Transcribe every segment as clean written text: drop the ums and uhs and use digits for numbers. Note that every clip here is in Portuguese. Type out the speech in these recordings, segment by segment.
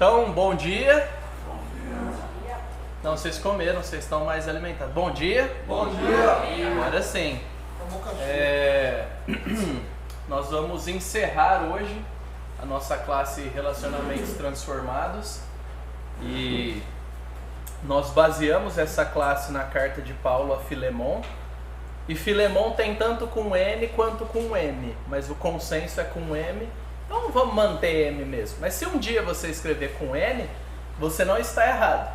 Então, bom dia. Não, vocês comeram, vocês estão mais alimentados. Bom dia. Bom dia. Agora sim. Nós vamos encerrar hoje a nossa classe Relacionamentos Transformados. E nós baseamos essa classe na carta de Paulo a Filemon. E Filemon tem tanto com N quanto com M, mas o consenso é com M. Então vamos manter M mesmo. Mas se um dia você escrever com N, você não está errado,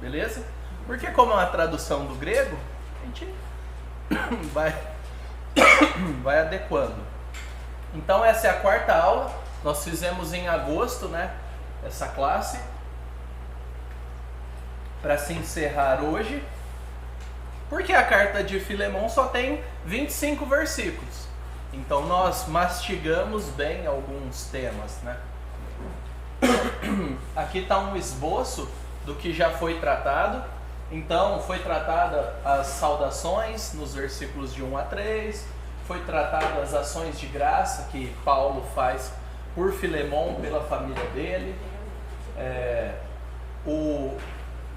beleza? Porque como é uma tradução do grego, a gente vai adequando. Então essa é a quarta aula. Nós fizemos em agosto, né, essa classe, para se encerrar hoje. Porque a carta de Filemon só tem 25 versículos. Então nós mastigamos bem alguns temas, né? Aqui está um esboço do que já foi tratado. Então foi tratada as saudações nos versículos de 1 a 3. Foi tratado as ações de graça que Paulo faz por Filemon, pela família dele.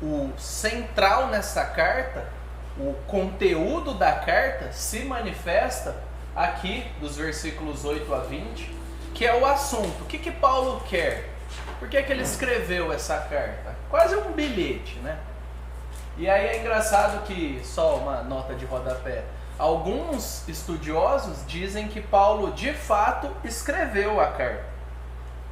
O central nessa carta, o conteúdo da carta se manifesta aqui dos versículos 8 a 20, que é o assunto. O que Paulo quer? Por que ele escreveu essa carta? Quase um bilhete, né? E aí é engraçado que, só uma nota de rodapé, alguns estudiosos dizem que Paulo de fato escreveu a carta.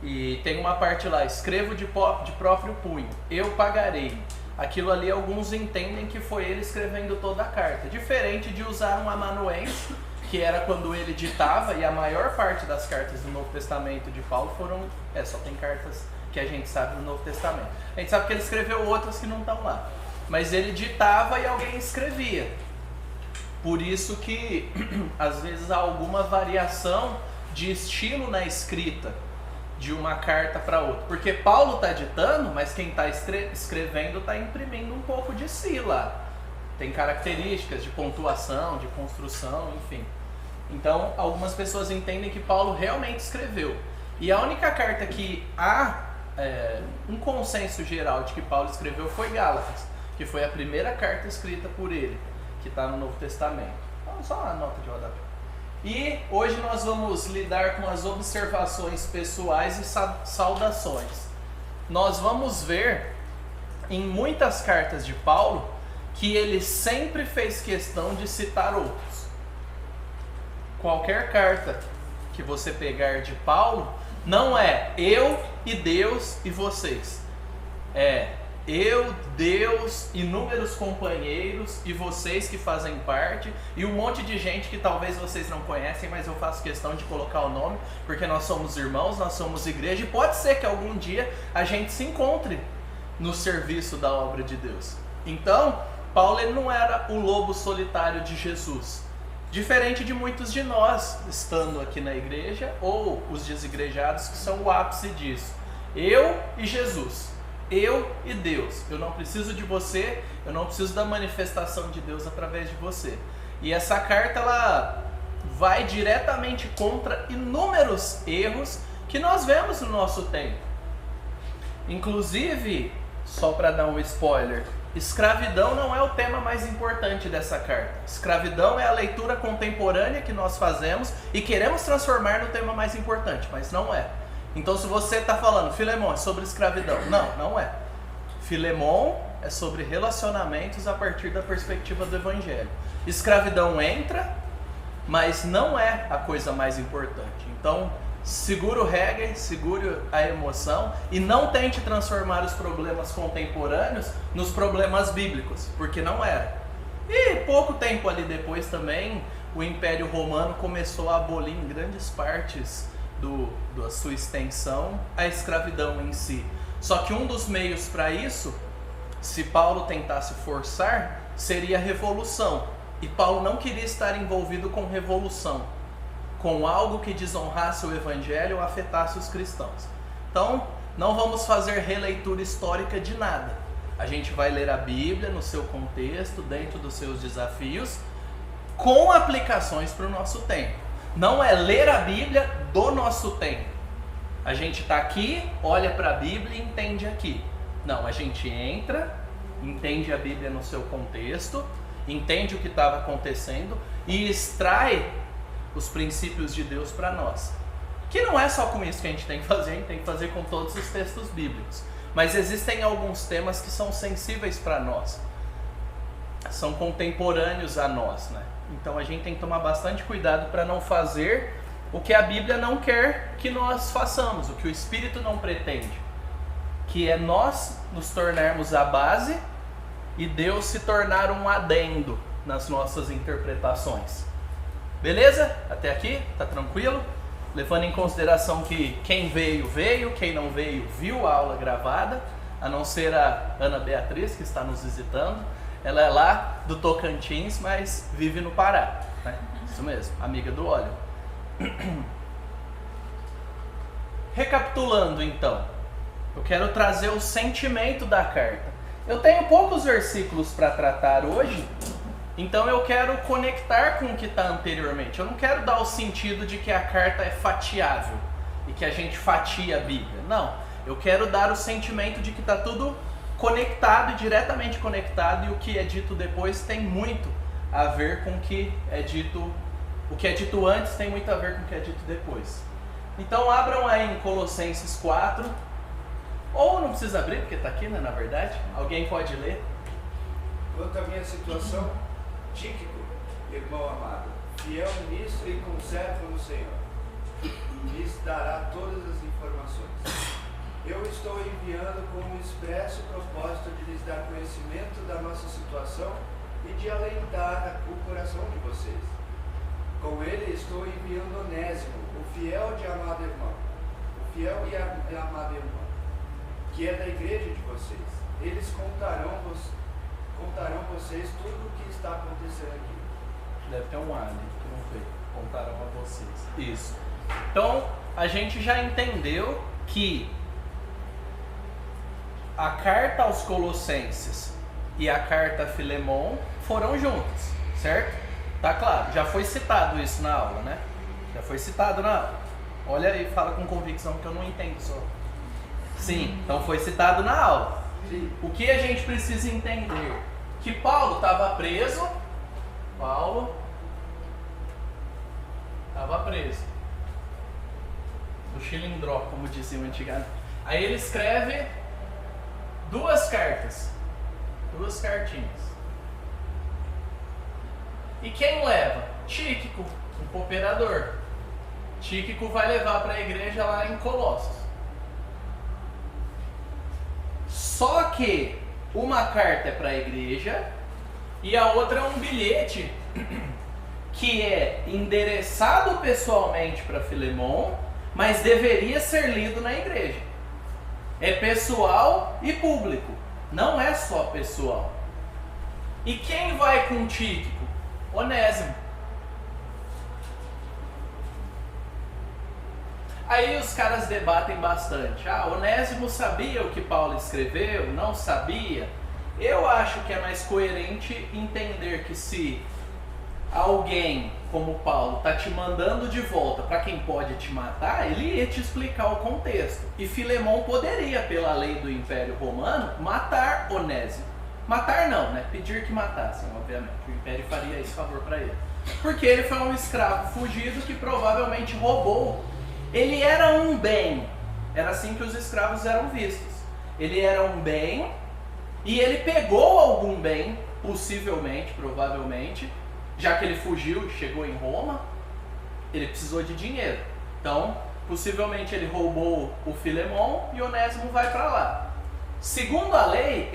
E tem uma parte lá, escrevo de próprio punho, eu pagarei. Aquilo ali alguns entendem que foi ele escrevendo toda a carta. Diferente de usar um amanuense, que era quando ele ditava, e a maior parte das cartas do Novo Testamento de Paulo foram... só tem cartas que a gente sabe do Novo Testamento. A gente sabe que ele escreveu outras que não estão lá. Mas ele ditava e alguém escrevia. Por isso que, às vezes, há alguma variação de estilo na escrita de uma carta para outra. Porque Paulo está ditando, mas quem está escrevendo está imprimindo um pouco de si lá. Tem características de pontuação, de construção, enfim. Então, algumas pessoas entendem que Paulo realmente escreveu. E a única carta que há um consenso geral de que Paulo escreveu foi Gálatas, que foi a primeira carta escrita por ele, que está no Novo Testamento. Então, só uma nota de rodapé. E hoje nós vamos lidar com as observações pessoais e saudações. Nós vamos ver em muitas cartas de Paulo que ele sempre fez questão de citar outros. Qualquer carta que você pegar de Paulo, não é eu e Deus e vocês. É eu, Deus, inúmeros companheiros e vocês que fazem parte, e um monte de gente que talvez vocês não conhecem, mas eu faço questão de colocar o nome, porque nós somos irmãos, nós somos igreja, e pode ser que algum dia a gente se encontre no serviço da obra de Deus. Então, Paulo ele não era o lobo solitário de Jesus, diferente de muitos de nós, estando aqui na igreja, ou os desigrejados, que são o ápice disso. Eu e Jesus. Eu e Deus. Eu não preciso de você, eu não preciso da manifestação de Deus através de você. E essa carta ela vai diretamente contra inúmeros erros que nós vemos no nosso tempo. Inclusive, só para dar um spoiler, escravidão não é o tema mais importante dessa carta. Escravidão é a leitura contemporânea que nós fazemos e queremos transformar no tema mais importante, mas não é. Então se você está falando, Filemon, é sobre escravidão. Não, não é. Filemon é sobre relacionamentos a partir da perspectiva do Evangelho. Escravidão entra, mas não é a coisa mais importante. Então, segura o reggae, segure a emoção e não tente transformar os problemas contemporâneos nos problemas bíblicos, porque não era. E pouco tempo ali depois também, o Império Romano começou a abolir em grandes partes da sua extensão a escravidão em si. Só que um dos meios para isso, se Paulo tentasse forçar, seria a revolução. E Paulo não queria estar envolvido com revolução, com algo que desonrasse o evangelho ou afetasse os cristãos. Então, não vamos fazer releitura histórica de nada. A gente vai ler a Bíblia no seu contexto, dentro dos seus desafios, com aplicações para o nosso tempo. Não é ler a Bíblia do nosso tempo. a gente está aqui, olha para a Bíblia e entende aqui. Não, a gente entra, entende a Bíblia no seu contexto, entende o que estava acontecendo e extrai os princípios de Deus para nós. Que não é só com isso que a gente tem que fazer, a gente tem que fazer com todos os textos bíblicos. Mas existem alguns temas que são sensíveis para nós, são contemporâneos a nós, né? Então a gente tem que tomar bastante cuidado para não fazer o que a Bíblia não quer que nós façamos, o que o Espírito não pretende, que é nós nos tornarmos a base e Deus se tornar um adendo nas nossas interpretações. Beleza? Até aqui? Tá tranquilo? Levando em consideração que quem veio, veio, quem não veio, viu a aula gravada, a não ser a Ana Beatriz, que está nos visitando. Ela é lá do Tocantins, mas vive no Pará, né? Isso mesmo, amiga do óleo. Recapitulando então, eu quero trazer o sentimento da carta. Eu tenho poucos versículos para tratar hoje, então eu quero conectar com o que está anteriormente. Eu não quero dar o sentido de que a carta é fatiável e que a gente fatia a Bíblia. Não, eu quero dar o sentimento de que está tudo conectado e diretamente conectado, e o que é dito depois tem muito a ver com o que é dito. O que é dito antes tem muito a ver com o que é dito depois. Então abram aí em Colossenses 4, ou não precisa abrir porque está aqui, né, na verdade. Alguém pode ler? Quanto à minha situação, Tíquico, irmão amado, fiel ministro e conservo no Senhor, lhes dará todas as informações. Eu estou enviando com um expresso propósito de lhes dar conhecimento da nossa situação e de alentar o coração de vocês. Com ele estou enviando Onésimo, o fiel e amado irmão, que é da igreja de vocês. Eles contarão vocês tudo o que está acontecendo aqui. Deve ter um A ali, que não veio. Contarão a vocês. Isso. Então, a gente já entendeu que a carta aos Colossenses e a carta a Filemon foram juntas, certo? Tá claro, já foi citado isso na aula, né? Já foi citado na aula. Olha aí, fala com convicção que eu não entendo só. Sim, então foi citado na aula. Sim. O que a gente precisa entender? Que Paulo estava preso. Paulo estava preso. Do chilindró, como diziam antigamente. Aí ele escreve 2 cartas. 2 cartinhas. E quem leva? Tíquico, um cooperador. Tíquico vai levar para a igreja lá em Colossos. Só que uma carta é para a igreja e a outra é um bilhete que é endereçado pessoalmente para Filemon, mas deveria ser lido na igreja. É pessoal e público, não é só pessoal. E quem vai com Tíquico? Onésimo. Aí os caras debatem bastante. Onésimo sabia o que Paulo escreveu? Não sabia? Eu acho que é mais coerente entender que se alguém como Paulo está te mandando de volta para quem pode te matar, ele ia te explicar o contexto. E Filemon poderia, pela lei do Império Romano, matar Onésimo. Matar não, né? Pedir que matassem, obviamente. O Império faria esse favor para ele. Porque ele foi um escravo fugido que provavelmente roubou. Ele era um bem. Era assim que os escravos eram vistos. Ele era um bem e ele pegou algum bem, possivelmente, provavelmente, já que ele fugiu e chegou em Roma, ele precisou de dinheiro. Então, possivelmente ele roubou o Filemon e Onésimo vai para lá. Segundo a lei,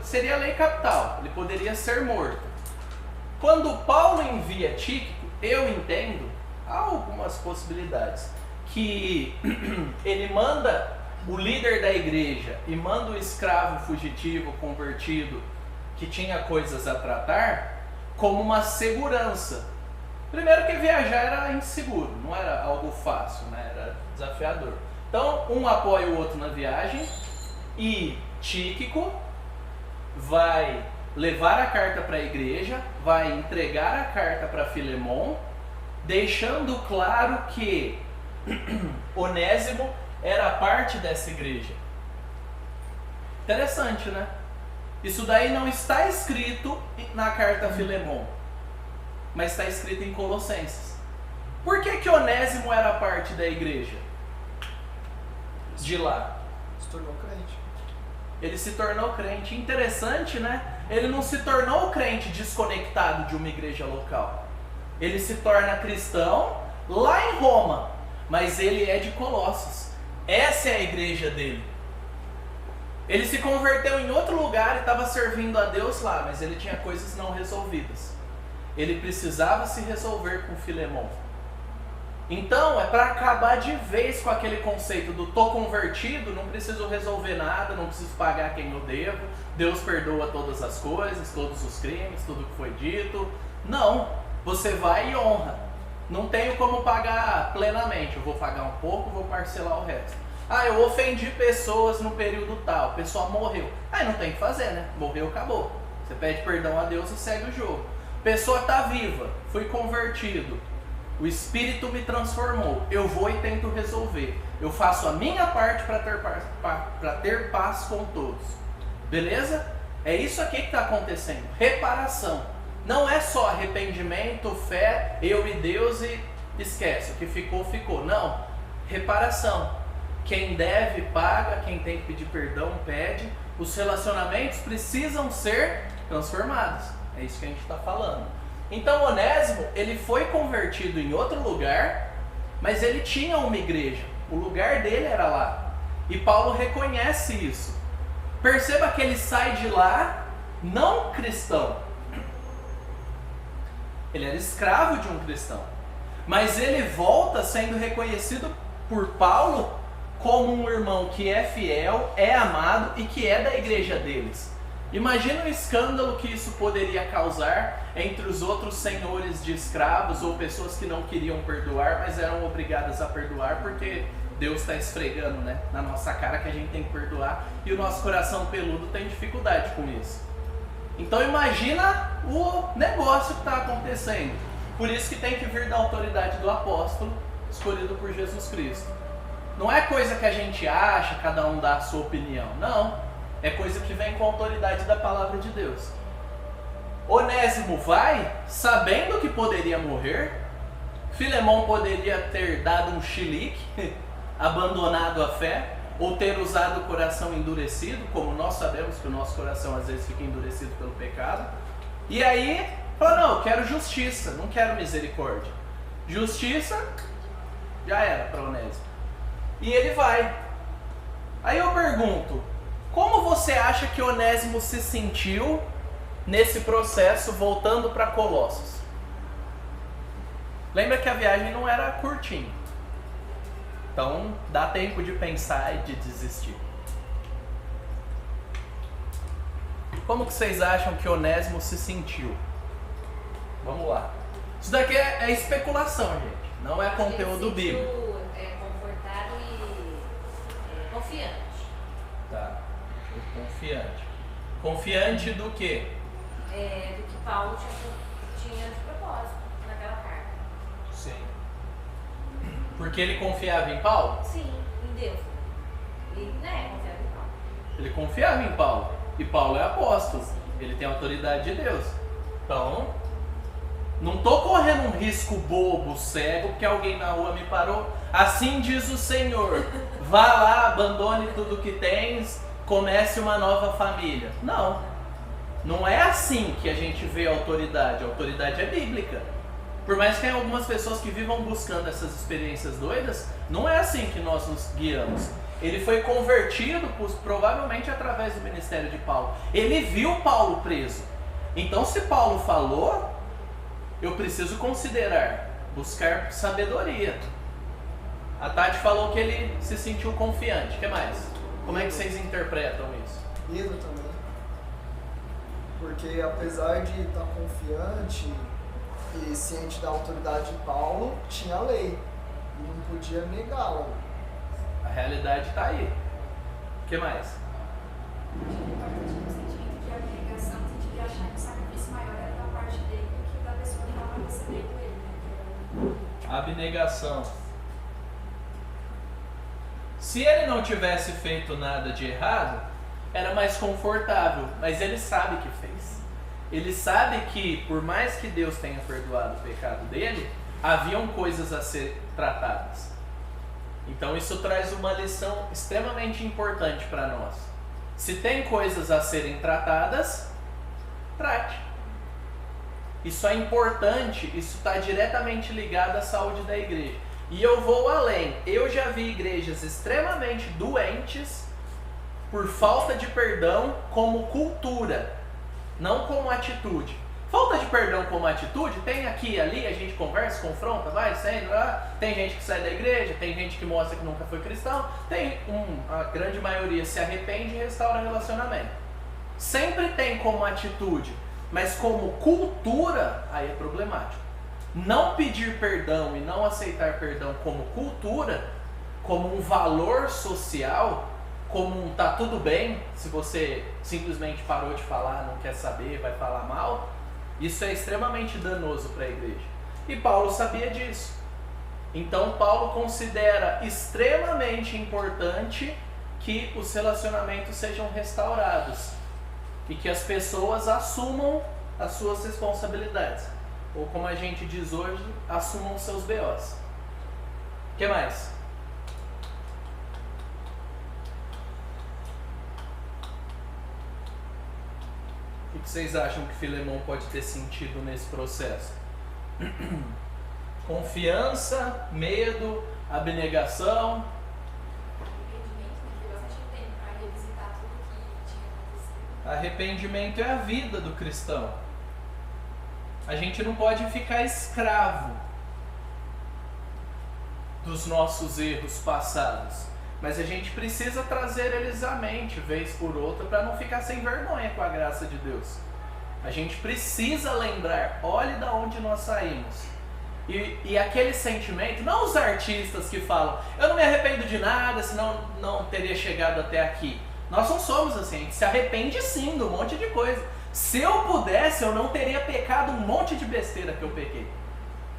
seria a lei capital, ele poderia ser morto. Quando Paulo envia Tíquico, eu entendo, há algumas possibilidades, que ele manda o líder da igreja e manda o escravo fugitivo convertido que tinha coisas a tratar como uma segurança. Primeiro que viajar era inseguro, não era algo fácil, né? Era desafiador. Então um apoia o outro na viagem e Tíquico vai levar a carta para a igreja, vai entregar a carta para Filemon, deixando claro que Onésimo era parte dessa igreja. Interessante, né? Isso daí não está escrito na carta a Filemon, mas está escrito em Colossenses. Por que Onésimo era parte da igreja? De lá. Se tornou crente. Ele se tornou crente. Interessante, né? Ele não se tornou crente desconectado de uma igreja local. Ele se torna cristão lá em Roma, mas ele é de Colossos. Essa é a igreja dele. Ele se converteu em outro lugar e estava servindo a Deus lá, mas ele tinha coisas não resolvidas. Ele precisava se resolver com Filemon. Então, é para acabar de vez com aquele conceito do tô convertido, não preciso resolver nada, não preciso pagar quem eu devo, Deus perdoa todas as coisas, todos os crimes, tudo que foi dito. Não, você vai e honra. Não tenho como pagar plenamente, eu vou pagar um pouco, vou parcelar o resto. Ah, eu ofendi pessoas no período tal, a pessoa morreu. Aí não tem o que fazer, né? Morreu, acabou. Você pede perdão a Deus e segue o jogo. Pessoa está viva, fui convertido. O Espírito me transformou. Eu vou e tento resolver. Eu faço a minha parte para ter paz com todos. Beleza? É isso aqui que está acontecendo. Reparação. Não é só arrependimento, fé, eu e Deus e esquece. O que ficou, ficou. Não. Reparação. Quem deve, paga. Quem tem que pedir perdão, pede. Os relacionamentos precisam ser transformados. É isso que a gente está falando. Então Onésimo, ele foi convertido em outro lugar, mas ele tinha uma igreja. O lugar dele era lá. E Paulo reconhece isso. Perceba que ele sai de lá não cristão. Ele era escravo de um cristão. Mas ele volta sendo reconhecido por Paulo como um irmão que é fiel, é amado e que é da igreja deles. Imagina o escândalo que isso poderia causar entre os outros senhores de escravos ou pessoas que não queriam perdoar, mas eram obrigadas a perdoar porque Deus está esfregando, né, na nossa cara que a gente tem que perdoar e o nosso coração peludo tem dificuldade com isso. Então imagina o negócio que está acontecendo. Por isso que tem que vir da autoridade do apóstolo escolhido por Jesus Cristo. Não é coisa que a gente acha, cada um dá a sua opinião. Não. É coisa que vem com a autoridade da palavra de Deus. Onésimo vai sabendo que poderia morrer. Filemon poderia ter dado um chilique, abandonado a fé, ou ter usado o coração endurecido, como nós sabemos que o nosso coração às vezes fica endurecido pelo pecado. E aí, fala, não, eu quero justiça, não quero misericórdia. Justiça, já era para Onésimo. E ele vai. Aí eu pergunto, como você acha que Onésimo se sentiu nesse processo voltando para Colossos? Lembra que a viagem não era curtinha. Então dá tempo de pensar e de desistir. Como que vocês acham que Onésimo se sentiu? Vamos lá. Isso daqui é especulação, gente. Não é conteúdo bíblico. Confortado e confiante. Tá. Confiante. Confiante do quê? Do que Paulo tinha de propósito naquela carta. Sim. Porque ele confiava em Paulo? Sim, em Deus. Ele confiava em Paulo. Ele confiava em Paulo. E Paulo é apóstolo. Ele tem a autoridade de Deus. Então, não estou correndo um risco bobo, cego, porque alguém na rua me parou. Assim diz o Senhor. Vá lá, abandone tudo que tens, comece uma nova família. Não. Não é assim que a gente vê a autoridade. A autoridade é bíblica. Por mais que tenha algumas pessoas que vivam buscando essas experiências doidas, não é assim que nós nos guiamos. Ele foi convertido, provavelmente através do ministério de Paulo. Ele viu Paulo preso. Então, se Paulo falou, eu preciso considerar, buscar sabedoria. A Tati falou que ele se sentiu confiante. O que mais? Como é que vocês interpretam isso? Medo também. Porque apesar de estar confiante e ciente da autoridade de Paulo, tinha a lei. E não podia negá-la. A realidade está aí. O que mais? O sentimento de abnegação, o sentimento de achar que o sacrifício maior era da parte dele do que da pessoa que estava recebendo ele. Abnegação. Se ele não tivesse feito nada de errado, era mais confortável, mas ele sabe que fez. Ele sabe que, por mais que Deus tenha perdoado o pecado dele, haviam coisas a ser tratadas. Então isso traz uma lição extremamente importante para nós. Se tem coisas a serem tratadas, trate. Isso é importante, isso está diretamente ligado à saúde da igreja. E eu vou além. Eu já vi igrejas extremamente doentes por falta de perdão como cultura, não como atitude. Falta de perdão como atitude, tem aqui e ali, a gente conversa, confronta, vai saindo lá. Tem gente que sai da igreja, tem gente que mostra que nunca foi cristão, a grande maioria se arrepende e restaura relacionamento. Sempre tem como atitude, mas como cultura, aí é problemático. Não pedir perdão e não aceitar perdão como cultura, como um valor social, como um tá tudo bem, se você simplesmente parou de falar, não quer saber, vai falar mal, isso é extremamente danoso para a igreja. E Paulo sabia disso. Então Paulo considera extremamente importante que os relacionamentos sejam restaurados e que as pessoas assumam as suas responsabilidades. Ou como a gente diz hoje, assumam seus BOs. O que mais? O que vocês acham que Filemão pode ter sentido nesse processo? Confiança, medo, abnegação. Arrependimento é a vida do cristão. A gente não pode ficar escravo dos nossos erros passados, mas a gente precisa trazer eles à mente, vez por outra, para não ficar sem vergonha com a graça de Deus. A gente precisa lembrar, olhe de onde nós saímos. E aquele sentimento, não os artistas que falam, eu não me arrependo de nada, senão não teria chegado até aqui. Nós não somos assim, a gente se arrepende sim de um monte de coisa. Se eu pudesse, eu não teria pecado um monte de besteira que eu pequei.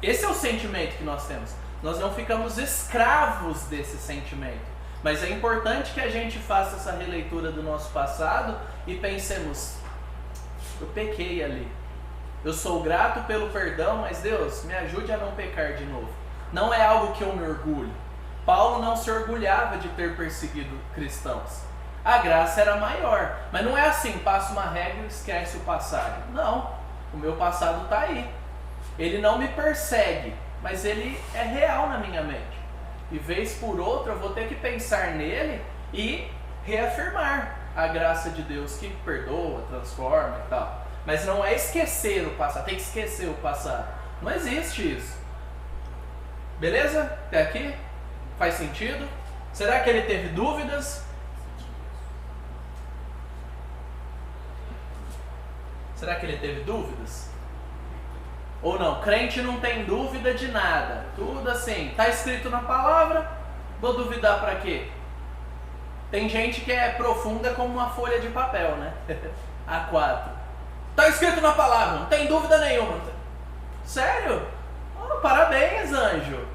Esse é o sentimento que nós temos. Nós não ficamos escravos desse sentimento. Mas é importante que a gente faça essa releitura do nosso passado e pensemos, eu pequei ali. Eu sou grato pelo perdão, mas Deus, me ajude a não pecar de novo. Não é algo que eu me orgulho. Paulo não se orgulhava de ter perseguido cristãos. A graça era maior, mas não é assim, passa uma regra e esquece o passado. Não, o meu passado está aí. Ele não me persegue, mas ele é real na minha mente. E vez por outra eu vou ter que pensar nele e reafirmar a graça de Deus que perdoa, transforma e tal. Mas não é esquecer o passado, tem que esquecer o passado. Não existe isso. Beleza? Até aqui? Faz sentido? Será que ele teve dúvidas? Será que ele teve dúvidas? Ou não? Crente não tem dúvida de nada. Tudo assim, está escrito na palavra, vou duvidar para quê? Tem gente que é profunda como uma folha de papel, né? A4. Está escrito na palavra, não tem dúvida nenhuma. Sério? Oh, parabéns, anjo.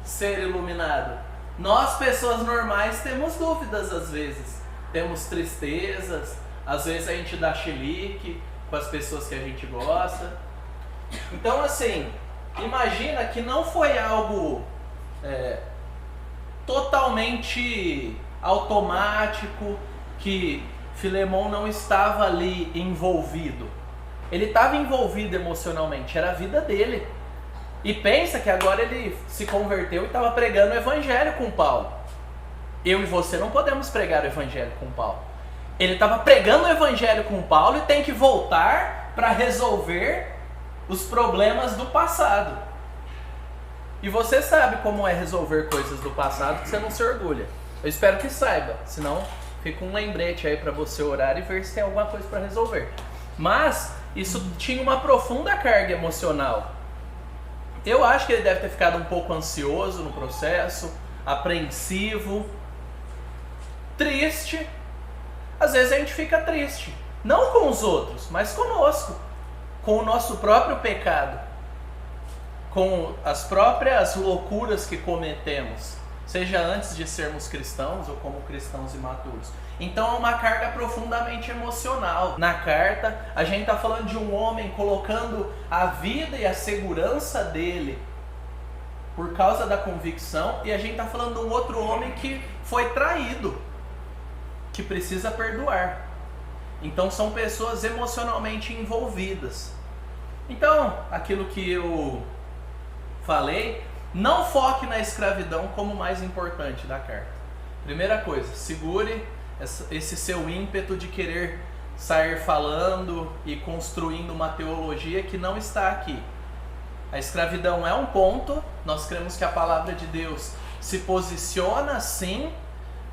Ser iluminado. Nós, pessoas normais, temos dúvidas às vezes. Temos tristezas. Às vezes a gente dá chilique com as pessoas que a gente gosta. Então assim, imagina que não foi algo totalmente automático, que Filemão não estava ali envolvido. Ele estava envolvido emocionalmente, era a vida dele. E pensa que agora ele se converteu e estava pregando o evangelho com Paulo. Eu e você não podemos pregar o evangelho com Paulo. Ele estava pregando o evangelho com Paulo e tem que voltar para resolver os problemas do passado. E você sabe como é resolver coisas do passado que você não se orgulha. Eu espero que saiba, senão fica um lembrete aí para você orar e ver se tem alguma coisa para resolver. Mas isso tinha uma profunda carga emocional. Eu acho que ele deve ter ficado um pouco ansioso no processo, apreensivo, triste. Às vezes a gente fica triste, não com os outros, mas conosco, com o nosso próprio pecado, com as próprias loucuras que cometemos. seja antes de sermos cristãos ou como cristãos imaturos. Então é uma carga profundamente emocional. Na carta, a gente está falando de um homem colocando a vida e a segurança dele por causa da convicção, e a gente está falando de um outro homem que foi traído, que precisa perdoar. Então são pessoas emocionalmente envolvidas. Então, aquilo que eu falei, não foque na escravidão como mais importante da carta. Primeira coisa, segure esse seu ímpeto de querer sair falando e construindo uma teologia que não está aqui. A escravidão é um ponto, nós cremos que a palavra de Deus se posiciona sim,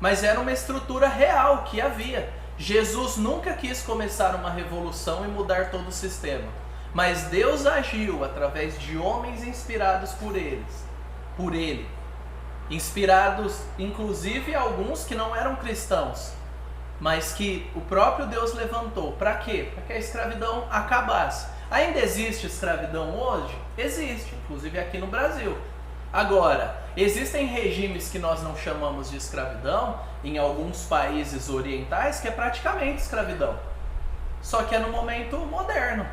mas era uma estrutura real que havia. Jesus nunca quis começar uma revolução e mudar todo o sistema, mas Deus agiu através de homens inspirados por ele, inspirados inclusive alguns que não eram cristãos, mas que o próprio Deus levantou. Para quê? Para que a escravidão acabasse. Ainda existe escravidão hoje? Existe, inclusive aqui no Brasil. Agora, existem regimes que nós não chamamos de escravidão em alguns países orientais que é praticamente escravidão, só que é no momento moderno.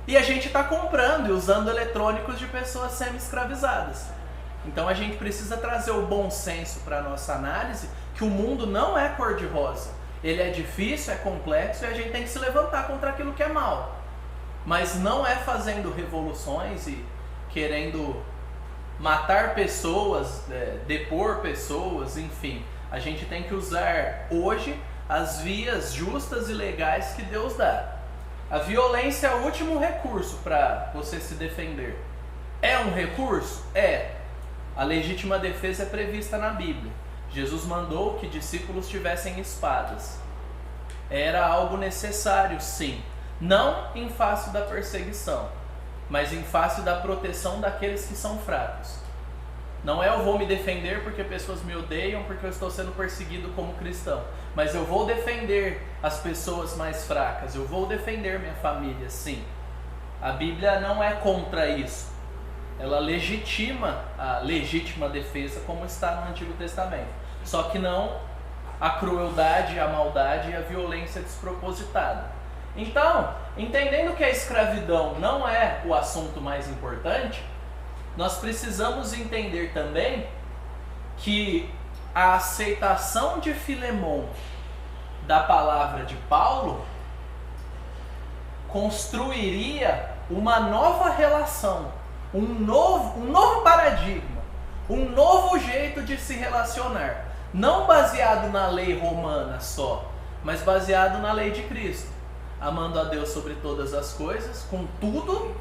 E a gente está comprando e usando eletrônicos de pessoas semi-escravizadas. Então a gente precisa trazer o bom senso para a nossa análise, que o mundo não é cor-de-rosa. Ele é difícil, é complexo, e a gente tem que se levantar contra aquilo que é mal. Mas não é fazendo revoluções e querendo matar pessoas, depor pessoas, enfim. A gente tem que usar hoje as vias justas e legais que Deus dá. A violência é o último recurso para você se defender. É um recurso? É. A legítima defesa é prevista na Bíblia. Jesus mandou que discípulos tivessem espadas. Era algo necessário, sim. Não em face da perseguição, mas em face da proteção daqueles que são fracos. Não é eu vou me defender porque pessoas me odeiam, porque eu estou sendo perseguido como cristão, mas eu vou defender as pessoas mais fracas, eu vou defender minha família, sim. A Bíblia não é contra isso. Ela legitima a legítima defesa como está no Antigo Testamento. Só que não a crueldade, a maldade e a violência despropositada. Então, entendendo que a escravidão não é o assunto mais importante, nós precisamos entender também que a aceitação de Filemon da palavra de Paulo construiria uma nova relação, um novo paradigma, um novo jeito de se relacionar, não baseado na lei romana só, mas baseado na lei de Cristo, amando a Deus sobre todas as coisas, com tudo,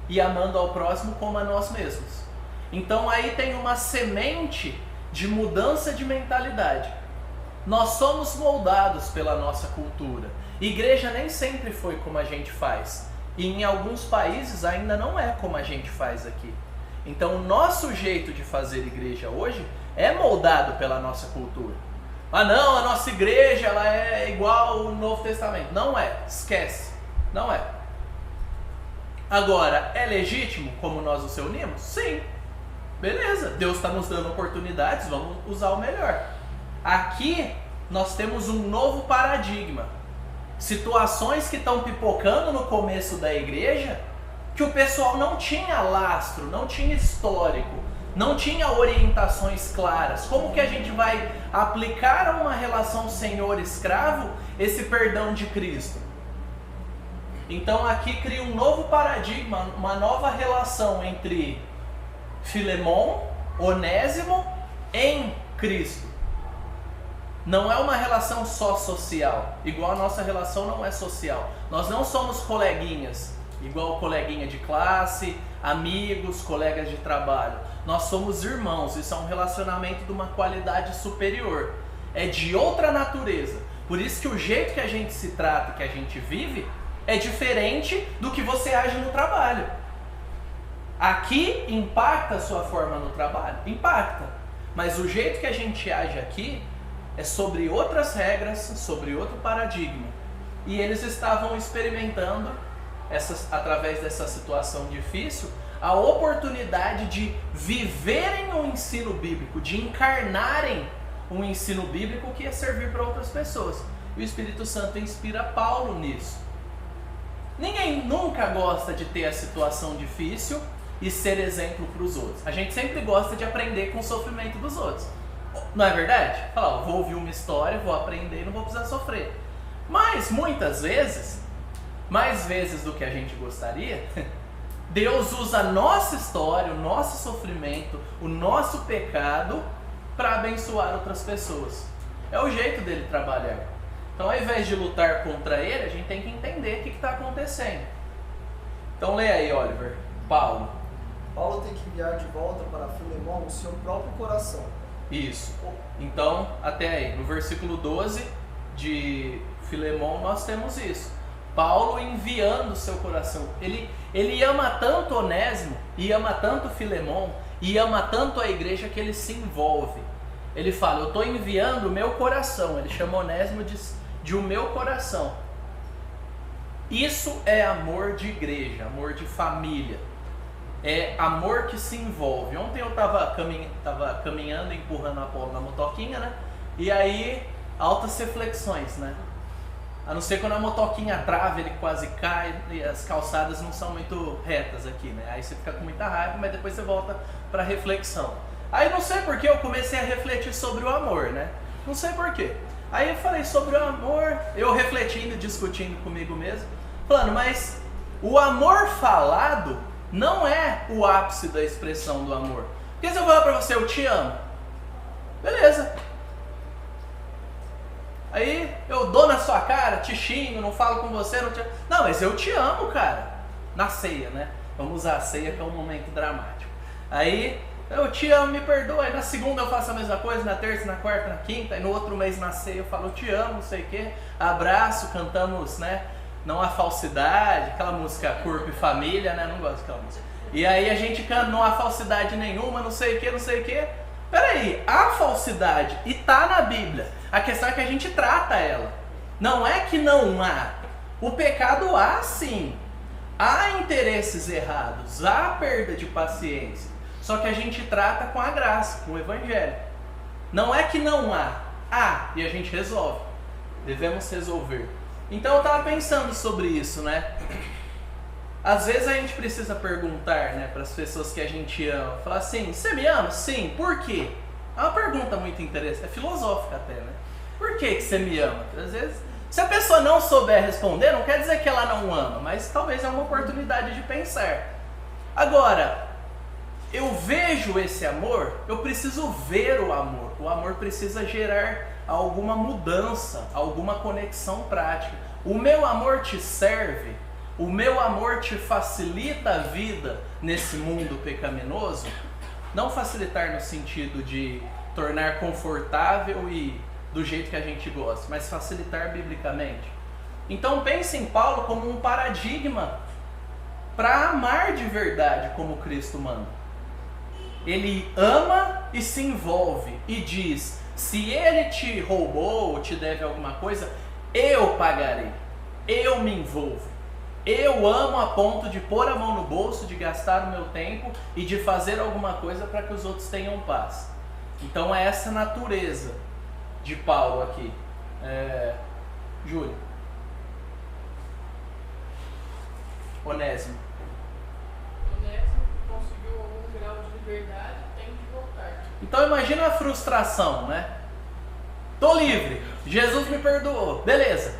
e amando ao próximo como a nós mesmos. Então aí tem uma semente de mudança de mentalidade. Nós somos moldados pela nossa cultura. Igreja nem sempre foi como a gente faz, e em alguns países ainda não é como a gente faz aqui. Então o nosso jeito de fazer igreja hoje é moldado pela nossa cultura. Ah não, a nossa igreja ela é igual ao Novo Testamento. Não é, esquece, não é. Agora, é legítimo como nós nos reunimos? Sim, beleza, Deus está nos dando oportunidades, vamos usar o melhor. Aqui nós temos um novo paradigma. Situações que estão pipocando no começo da igreja, que o pessoal não tinha lastro, não tinha histórico, não tinha orientações claras. Como que a gente vai aplicar a uma relação senhor-escravo esse perdão de Cristo? Então aqui cria um novo paradigma, uma nova relação entre Filemon, Onésimo em Cristo. Não é uma relação só social, igual a nossa relação não é social. Nós não somos coleguinhas, igual coleguinha de classe, amigos, colegas de trabalho. Nós somos irmãos, isso é um relacionamento de uma qualidade superior. É de outra natureza. Por isso que o jeito que a gente se trata, que a gente vive, é diferente do que você age no trabalho. Aqui impacta a sua forma no trabalho? Impacta. Mas o jeito que a gente age aqui é sobre outras regras, sobre outro paradigma. E eles estavam experimentando, através dessa situação difícil, a oportunidade de viverem o ensino bíblico, de encarnarem um ensino bíblico que é servir para outras pessoas. E o Espírito Santo inspira Paulo nisso. Ninguém nunca gosta de ter a situação difícil e ser exemplo para os outros. A gente sempre gosta de aprender com o sofrimento dos outros. Não é verdade? Falar, vou ouvir uma história, vou aprender e não vou precisar sofrer. Mas muitas vezes, mais vezes do que a gente gostaria, Deus usa a nossa história, o nosso sofrimento, o nosso pecado para abençoar outras pessoas. É o jeito dele trabalhar. Então, ao invés de lutar contra ele, a gente tem que entender o que está acontecendo. Então, leia aí, Oliver. Paulo tem que enviar de volta para Filemão o seu próprio coração. Isso. Então, até aí, no versículo 12 de Filemão, nós temos isso. Paulo enviando o seu coração. Ele ama tanto Onésimo, e ama tanto Filemão, e ama tanto a igreja que ele se envolve. Ele fala, eu estou enviando o meu coração. Ele chama Onésimo de o meu coração. Isso é amor de igreja, amor de família. É amor que se envolve. Ontem eu estava caminhando, empurrando a Apolo na motoquinha, né? E aí, altas reflexões, né? A não ser quando a motoquinha trava, ele quase cai e as calçadas não são muito retas aqui, né? Aí você fica com muita raiva, mas depois você volta para reflexão. Aí não sei porque eu comecei a refletir sobre o amor, né? Não sei porquê. Aí eu falei sobre o amor, eu refletindo, discutindo comigo mesmo, falando, mas o amor falado não é o ápice da expressão do amor. Porque se eu falar pra você, eu te amo, beleza. Aí eu dou na sua cara, te xingo, não falo com você, não te... Não, mas eu te amo, cara. Na ceia, né? Vamos usar a ceia que é um momento dramático. Aí, eu te amo, me perdoa. Aí na segunda eu faço a mesma coisa, na terça, na quarta, na quinta. Aí no outro mês na ceia eu falo, eu te amo, não sei o quê. Abraço, cantamos, né? Não há falsidade, aquela música Corpo e Família, né? Não gosto daquela música. E aí a gente canta, não há falsidade nenhuma, não sei o quê, não sei o quê. Peraí, há falsidade e tá na Bíblia. A questão é que a gente trata ela. Não é que não há. O pecado há sim. Há interesses errados, há perda de paciência. Só que a gente trata com a graça, com o Evangelho. Não é que não há. Há e a gente resolve. Devemos resolver. Então eu estava pensando sobre isso, né? Às vezes a gente precisa perguntar, né, para as pessoas que a gente ama. Falar assim, você me ama? Sim. Por quê? É uma pergunta muito interessante, é filosófica até, né? Por que você me ama? Às vezes, se a pessoa não souber responder, não quer dizer que ela não ama, mas talvez é uma oportunidade de pensar. Agora, eu vejo esse amor, eu preciso ver o amor. O amor precisa gerar alguma mudança, alguma conexão prática. O meu amor te serve? O meu amor te facilita a vida nesse mundo pecaminoso? Não facilitar no sentido de tornar confortável e do jeito que a gente gosta, mas facilitar biblicamente. Então pense em Paulo como um paradigma para amar de verdade como Cristo manda. Ele ama e se envolve e diz, se ele te roubou ou te deve alguma coisa, eu pagarei, eu me envolvo. Eu amo a ponto de pôr a mão no bolso, de gastar o meu tempo e de fazer alguma coisa para que os outros tenham paz. Então é essa natureza de Paulo aqui. Júlio. Onésimo. Onésimo conseguiu algum grau de liberdade, tem que voltar. Então imagina a frustração, né? Tô livre, Jesus me perdoou, beleza.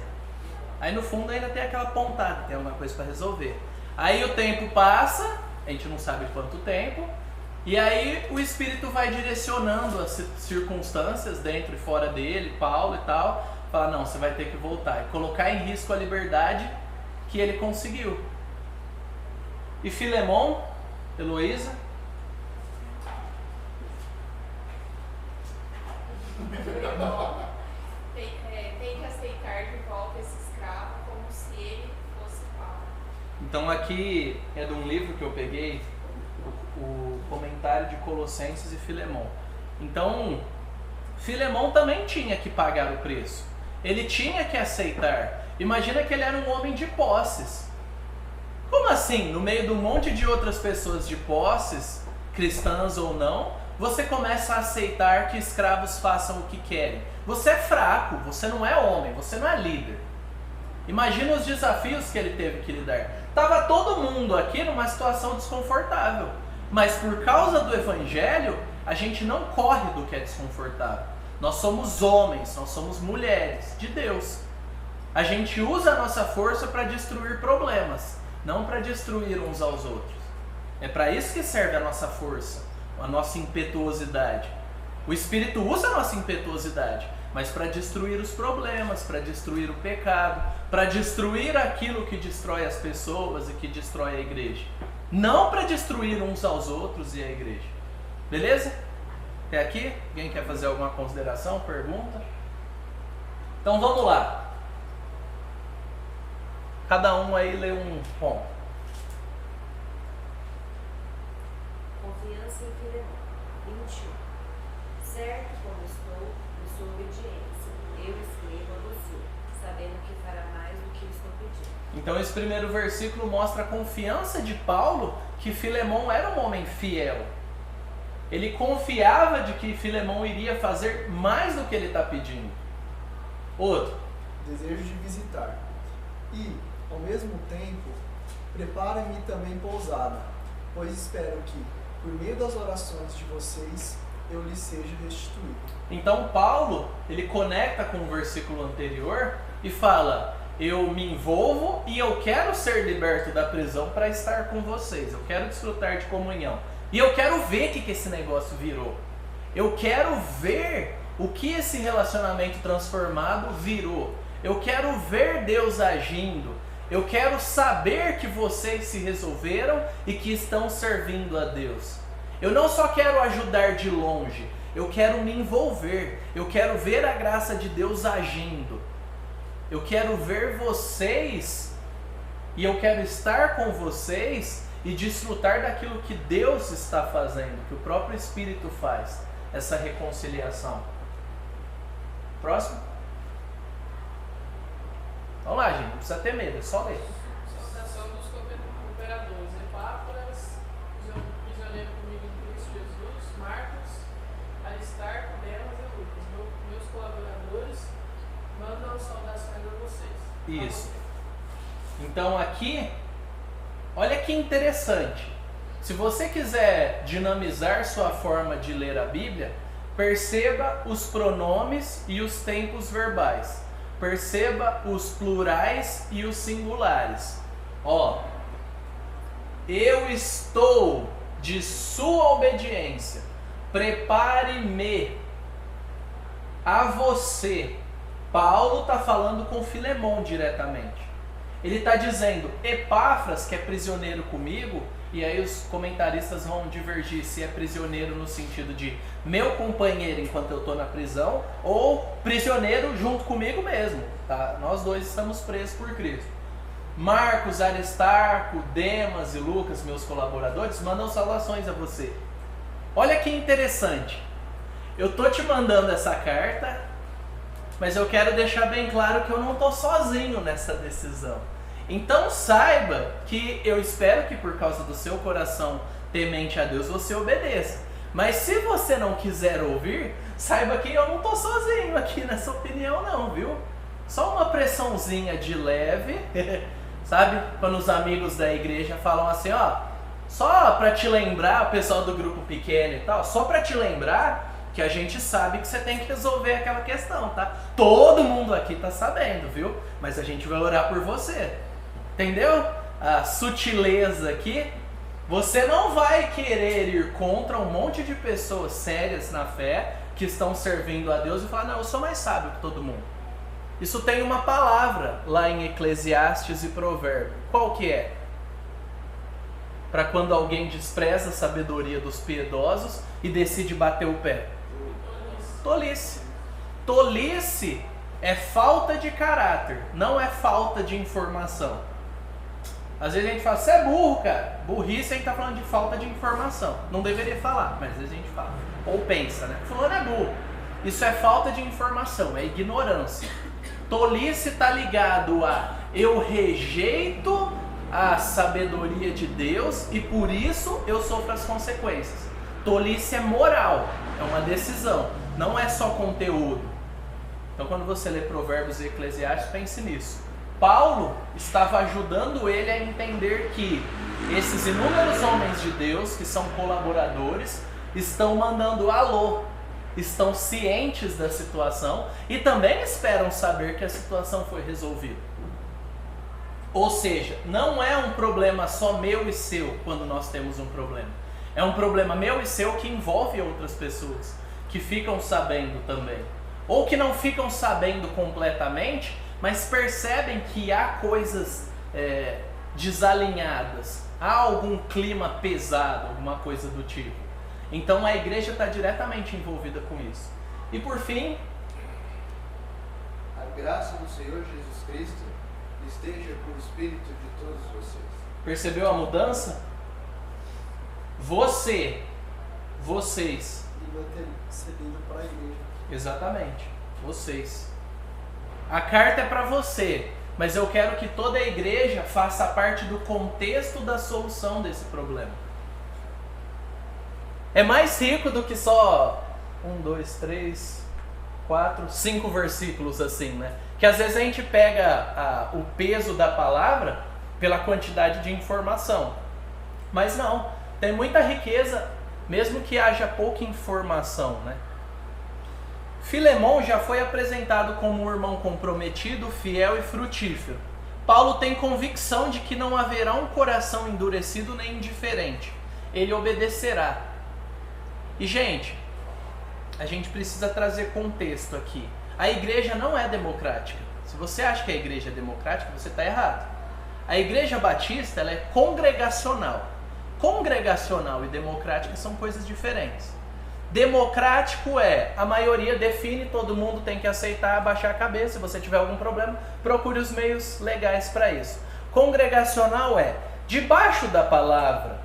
Aí no fundo ainda tem aquela pontada, tem alguma coisa para resolver. Aí o tempo passa, a gente não sabe quanto tempo, e aí o Espírito vai direcionando as circunstâncias dentro e fora dele, Paulo e tal, fala, não, você vai ter que voltar e colocar em risco a liberdade que ele conseguiu. E Filemão, Heloísa? Tem que aceitar de volta esse escravo como se ele fosse Paulo. Então aqui é de um livro que eu peguei, o comentário de Colossenses e Filemão. Então, Filemão também tinha que pagar o preço. Ele tinha que aceitar. Imagina que ele era um homem de posses. Como assim? No meio de um monte de outras pessoas de posses, cristãs ou não, você começa a aceitar que escravos façam o que querem. Você é fraco, você não é homem, você não é líder. Imagina os desafios que ele teve que lidar. Estava todo mundo aqui numa situação desconfortável. Mas por causa do evangelho, a gente não corre do que é desconfortável. Nós somos homens, nós somos mulheres de Deus. A gente usa a nossa força para destruir problemas, não para destruir uns aos outros. É para isso que serve a nossa força, a nossa impetuosidade. O Espírito usa a nossa impetuosidade, mas para destruir os problemas, para destruir o pecado, para destruir aquilo que destrói as pessoas e que destrói a igreja. Não para destruir uns aos outros e a igreja. Beleza? Até aqui? Alguém quer fazer alguma consideração, pergunta? Então vamos lá. Cada um aí lê um ponto. Confiança em Filemão. 21. Certo como estou, em sua obediência, eu escrevo a você, sabendo que fará mais do que estou pedindo. Então esse primeiro versículo mostra a confiança de Paulo que Filemão era um homem fiel. Ele confiava de que Filemão iria fazer mais do que ele está pedindo. Outro. Desejo de visitar. E, ao mesmo tempo, prepara-me também pousada, pois espero que, por meio das orações de vocês, eu lhes seja restituído. Então Paulo, ele conecta com o versículo anterior e fala: eu me envolvo e eu quero ser liberto da prisão para estar com vocês. Eu quero desfrutar de comunhão. E eu quero ver o que esse negócio virou. Eu quero ver o que esse relacionamento transformado virou. Eu quero ver Deus agindo. Eu quero saber que vocês se resolveram e que estão servindo a Deus. Eu não só quero ajudar de longe, eu quero me envolver. Eu quero ver a graça de Deus agindo. Eu quero ver vocês e eu quero estar com vocês e desfrutar daquilo que Deus está fazendo, que o próprio Espírito faz, essa reconciliação. Próximo. Vamos lá, gente, não precisa ter medo, é só ler. Saudação dos cooperadores, Epáfras, prisioneiro comigo em Cristo Jesus, Marcos, Aristarco, Demas e Lucas, meus colaboradores, mandam saudações a vocês. Isso. Então aqui, olha que interessante. Se você quiser dinamizar sua forma de ler a Bíblia, perceba os pronomes e os tempos verbais. Perceba os plurais e os singulares. Ó, eu estou de sua obediência. Prepare-me a você. Paulo está falando com Filemão diretamente. Ele está dizendo, Epáfras, que é prisioneiro comigo, e aí os comentaristas vão divergir se é prisioneiro no sentido de meu companheiro enquanto eu estou na prisão, ou prisioneiro junto comigo mesmo. Tá? Nós dois estamos presos por Cristo. Marcos, Aristarco, Demas e Lucas, meus colaboradores, mandam saudações a você. Olha que interessante. Eu estou te mandando essa carta, mas eu quero deixar bem claro que eu não estou sozinho nessa decisão. Então saiba que eu espero que por causa do seu coração temente a Deus você obedeça. Mas se você não quiser ouvir, saiba que eu não estou sozinho aqui nessa opinião não, viu? Só uma pressãozinha de leve, sabe? Quando os amigos da igreja falam assim, ó, só para te lembrar, o pessoal do grupo pequeno e tal, só para te lembrar que a gente sabe que você tem que resolver aquela questão, tá? Todo mundo aqui tá sabendo, viu? Mas a gente vai orar por você. Entendeu? A sutileza aqui. Você não vai querer ir contra um monte de pessoas sérias na fé que estão servindo a Deus e falar, não, eu sou mais sábio que todo mundo. Isso tem uma palavra lá em Eclesiastes e Provérbio. Qual que é? Para quando alguém despreza a sabedoria dos piedosos e decide bater o pé. Tolice. Tolice é falta de caráter, não é falta de informação. Às vezes a gente fala, você é burro, cara. Burrice a gente tá falando de falta de informação. Não deveria falar, mas às vezes a gente fala. Ou pensa, né? Fulano é burro. Isso é falta de informação, é ignorância. Tolice está ligado a eu rejeito a sabedoria de Deus e por isso eu sofro as consequências. Tolice é moral, é uma decisão, não é só conteúdo. Então quando você lê Provérbios e Eclesiastes, pense nisso. Paulo estava ajudando ele a entender que esses inúmeros homens de Deus, que são colaboradores, estão mandando alô, estão cientes da situação e também esperam saber que a situação foi resolvida. Ou seja, não é um problema só meu e seu quando nós temos um problema. É um problema meu e seu que envolve outras pessoas, que ficam sabendo também. Ou que não ficam sabendo completamente, mas percebem que há coisas desalinhadas, há algum clima pesado, alguma coisa do tipo. Então a igreja está diretamente envolvida com isso. E por fim, a graça do Senhor Jesus Cristo esteja com o espírito de todos vocês. percebeu a mudança? Vocês. E vai ter cedido para a igreja. Exatamente, vocês. A carta é para você, mas eu quero que toda a igreja faça parte do contexto da solução desse problema. É mais rico do que só 1, 2, 3, 4, 5 versículos assim, né? Que às vezes a gente pega o peso da palavra pela quantidade de informação. Mas não, tem muita riqueza, mesmo que haja pouca informação, né? Filemon já foi apresentado como um irmão comprometido, fiel e frutífero. Paulo tem convicção de que não haverá um coração endurecido nem indiferente. Ele obedecerá. E, gente, a gente precisa trazer contexto aqui. A igreja não é democrática. Se você acha que a igreja é democrática, você está errado. A igreja batista ela é congregacional. Congregacional e democrática são coisas diferentes. Democrático é a maioria define, todo mundo tem que aceitar, abaixar a cabeça. Se você tiver algum problema, procure os meios legais para isso. Congregacional é debaixo da palavra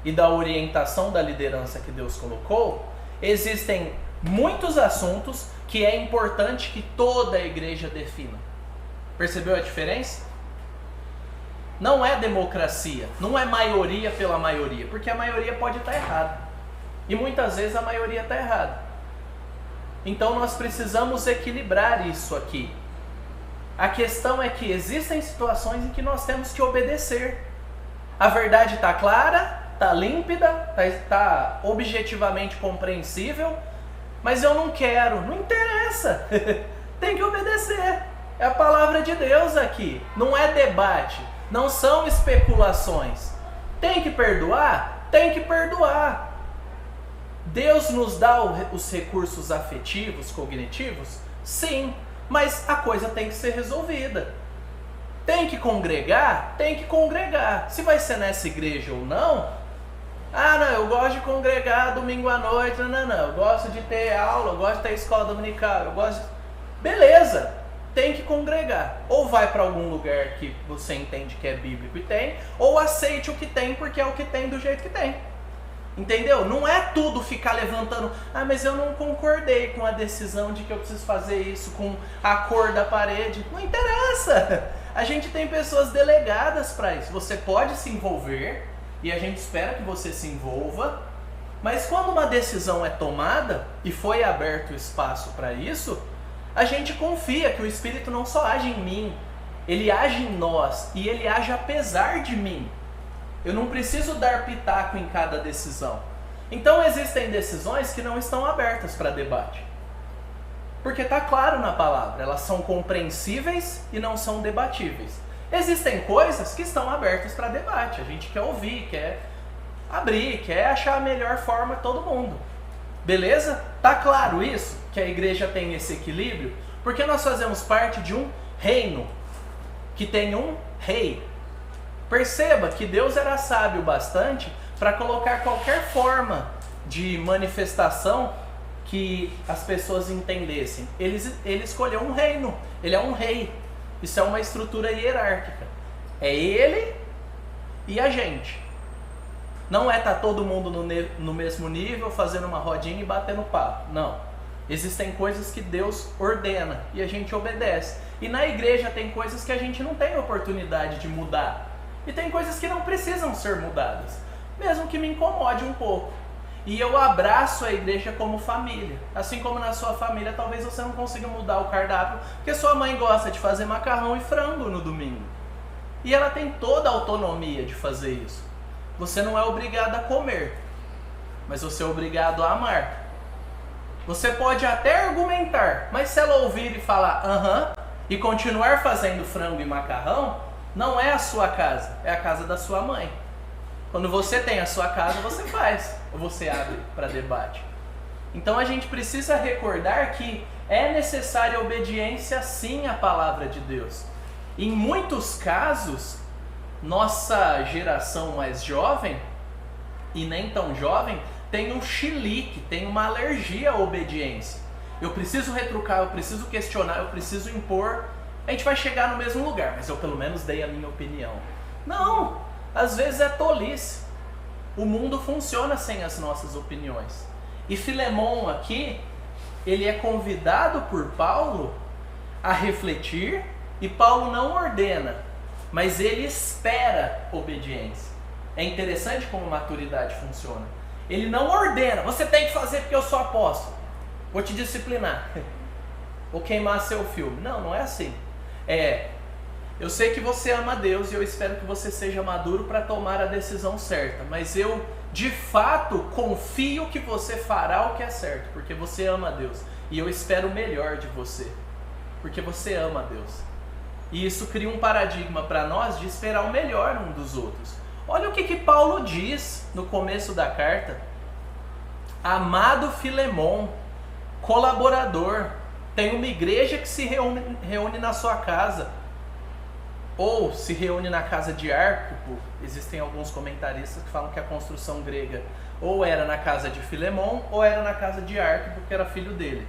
e da orientação da liderança que Deus colocou, existem muitos assuntos que é importante que toda a igreja defina. Percebeu a diferença? Não é democracia, não é maioria pela maioria, porque a maioria pode estar errada. E muitas vezes a maioria está errada. Então nós precisamos equilibrar isso aqui. A questão é que existem situações em que nós temos que obedecer. A verdade está clara, está límpida, está objetivamente compreensível, mas eu não quero, não interessa, tem que obedecer. É a palavra de Deus aqui, não é debate, não são especulações. Tem que perdoar? Tem que perdoar. Deus nos dá os recursos afetivos, cognitivos? Sim, mas a coisa tem que ser resolvida. Tem que congregar? Tem que congregar. Se vai ser nessa igreja ou não, não, eu gosto de congregar domingo à noite, não, eu gosto de ter aula, eu gosto de ter escola dominical, eu gosto de... Beleza, tem que congregar. Ou vai para algum lugar que você entende que é bíblico e tem, ou aceite o que tem porque é o que tem do jeito que tem. Entendeu? Não é tudo ficar levantando, mas eu não concordei com a decisão de que eu preciso fazer isso com a cor da parede. Não interessa. A gente tem pessoas delegadas para isso. Você pode se envolver e a gente espera que você se envolva, mas quando uma decisão é tomada e foi aberto espaço para isso, a gente confia que o Espírito não só age em mim, ele age em nós e ele age apesar de mim. Eu não preciso dar pitaco em cada decisão. Então existem decisões que não estão abertas para debate. Porque está claro na palavra, elas são compreensíveis e não são debatíveis. Existem coisas que estão abertas para debate. A gente quer ouvir, quer abrir, quer achar a melhor forma todo mundo. Beleza? Tá claro isso? Que a igreja tem esse equilíbrio? Porque nós fazemos parte de um reino que tem um rei. Perceba que Deus era sábio bastante para colocar qualquer forma de manifestação que as pessoas entendessem. Ele escolheu um reino, ele é um rei. Isso é uma estrutura hierárquica. É ele e a gente. Não é estar todo mundo no mesmo nível, fazendo uma rodinha e batendo papo. Não. Existem coisas que Deus ordena e a gente obedece. E na igreja tem coisas que a gente não tem oportunidade de mudar. E tem coisas que não precisam ser mudadas, mesmo que me incomode um pouco. E eu abraço a igreja como família. Assim como na sua família, talvez você não consiga mudar o cardápio, porque sua mãe gosta de fazer macarrão e frango no domingo. E ela tem toda a autonomia de fazer isso. Você não é obrigado a comer, mas você é obrigado a amar. Você pode até argumentar, mas se ela ouvir e falar aham, e continuar fazendo frango e macarrão, não é a sua casa, é a casa da sua mãe. Quando você tem a sua casa, você faz, ou você abre para debate. Então a gente precisa recordar que é necessária obediência sim à palavra de Deus. Em muitos casos, nossa geração mais jovem, e nem tão jovem, tem um chilique, tem uma alergia à obediência. Eu preciso retrucar, eu preciso questionar, eu preciso impor. A gente vai chegar no mesmo lugar, mas eu pelo menos dei a minha opinião. Não! Às vezes é tolice. O mundo funciona sem as nossas opiniões. E Filemon aqui, ele é convidado por Paulo a refletir, e Paulo não ordena, mas ele espera obediência. É interessante como a maturidade funciona. Ele não ordena, você tem que fazer porque eu sou apóstolo, vou te disciplinar, vou queimar seu filme. Não, não é assim. Eu sei que você ama Deus e eu espero que você seja maduro para tomar a decisão certa, mas eu de fato confio que você fará o que é certo, porque você ama Deus, e eu espero o melhor de você, porque você ama Deus. E isso cria um paradigma para nós de esperar o melhor um dos outros. Olha o que Paulo diz no começo da carta: amado Filemon, colaborador, tem uma igreja que se reúne na sua casa, ou se reúne na casa de Arquipo. Existem alguns comentaristas que falam que a construção grega ou era na casa de Filemon ou era na casa de Arquipo, que era filho dele.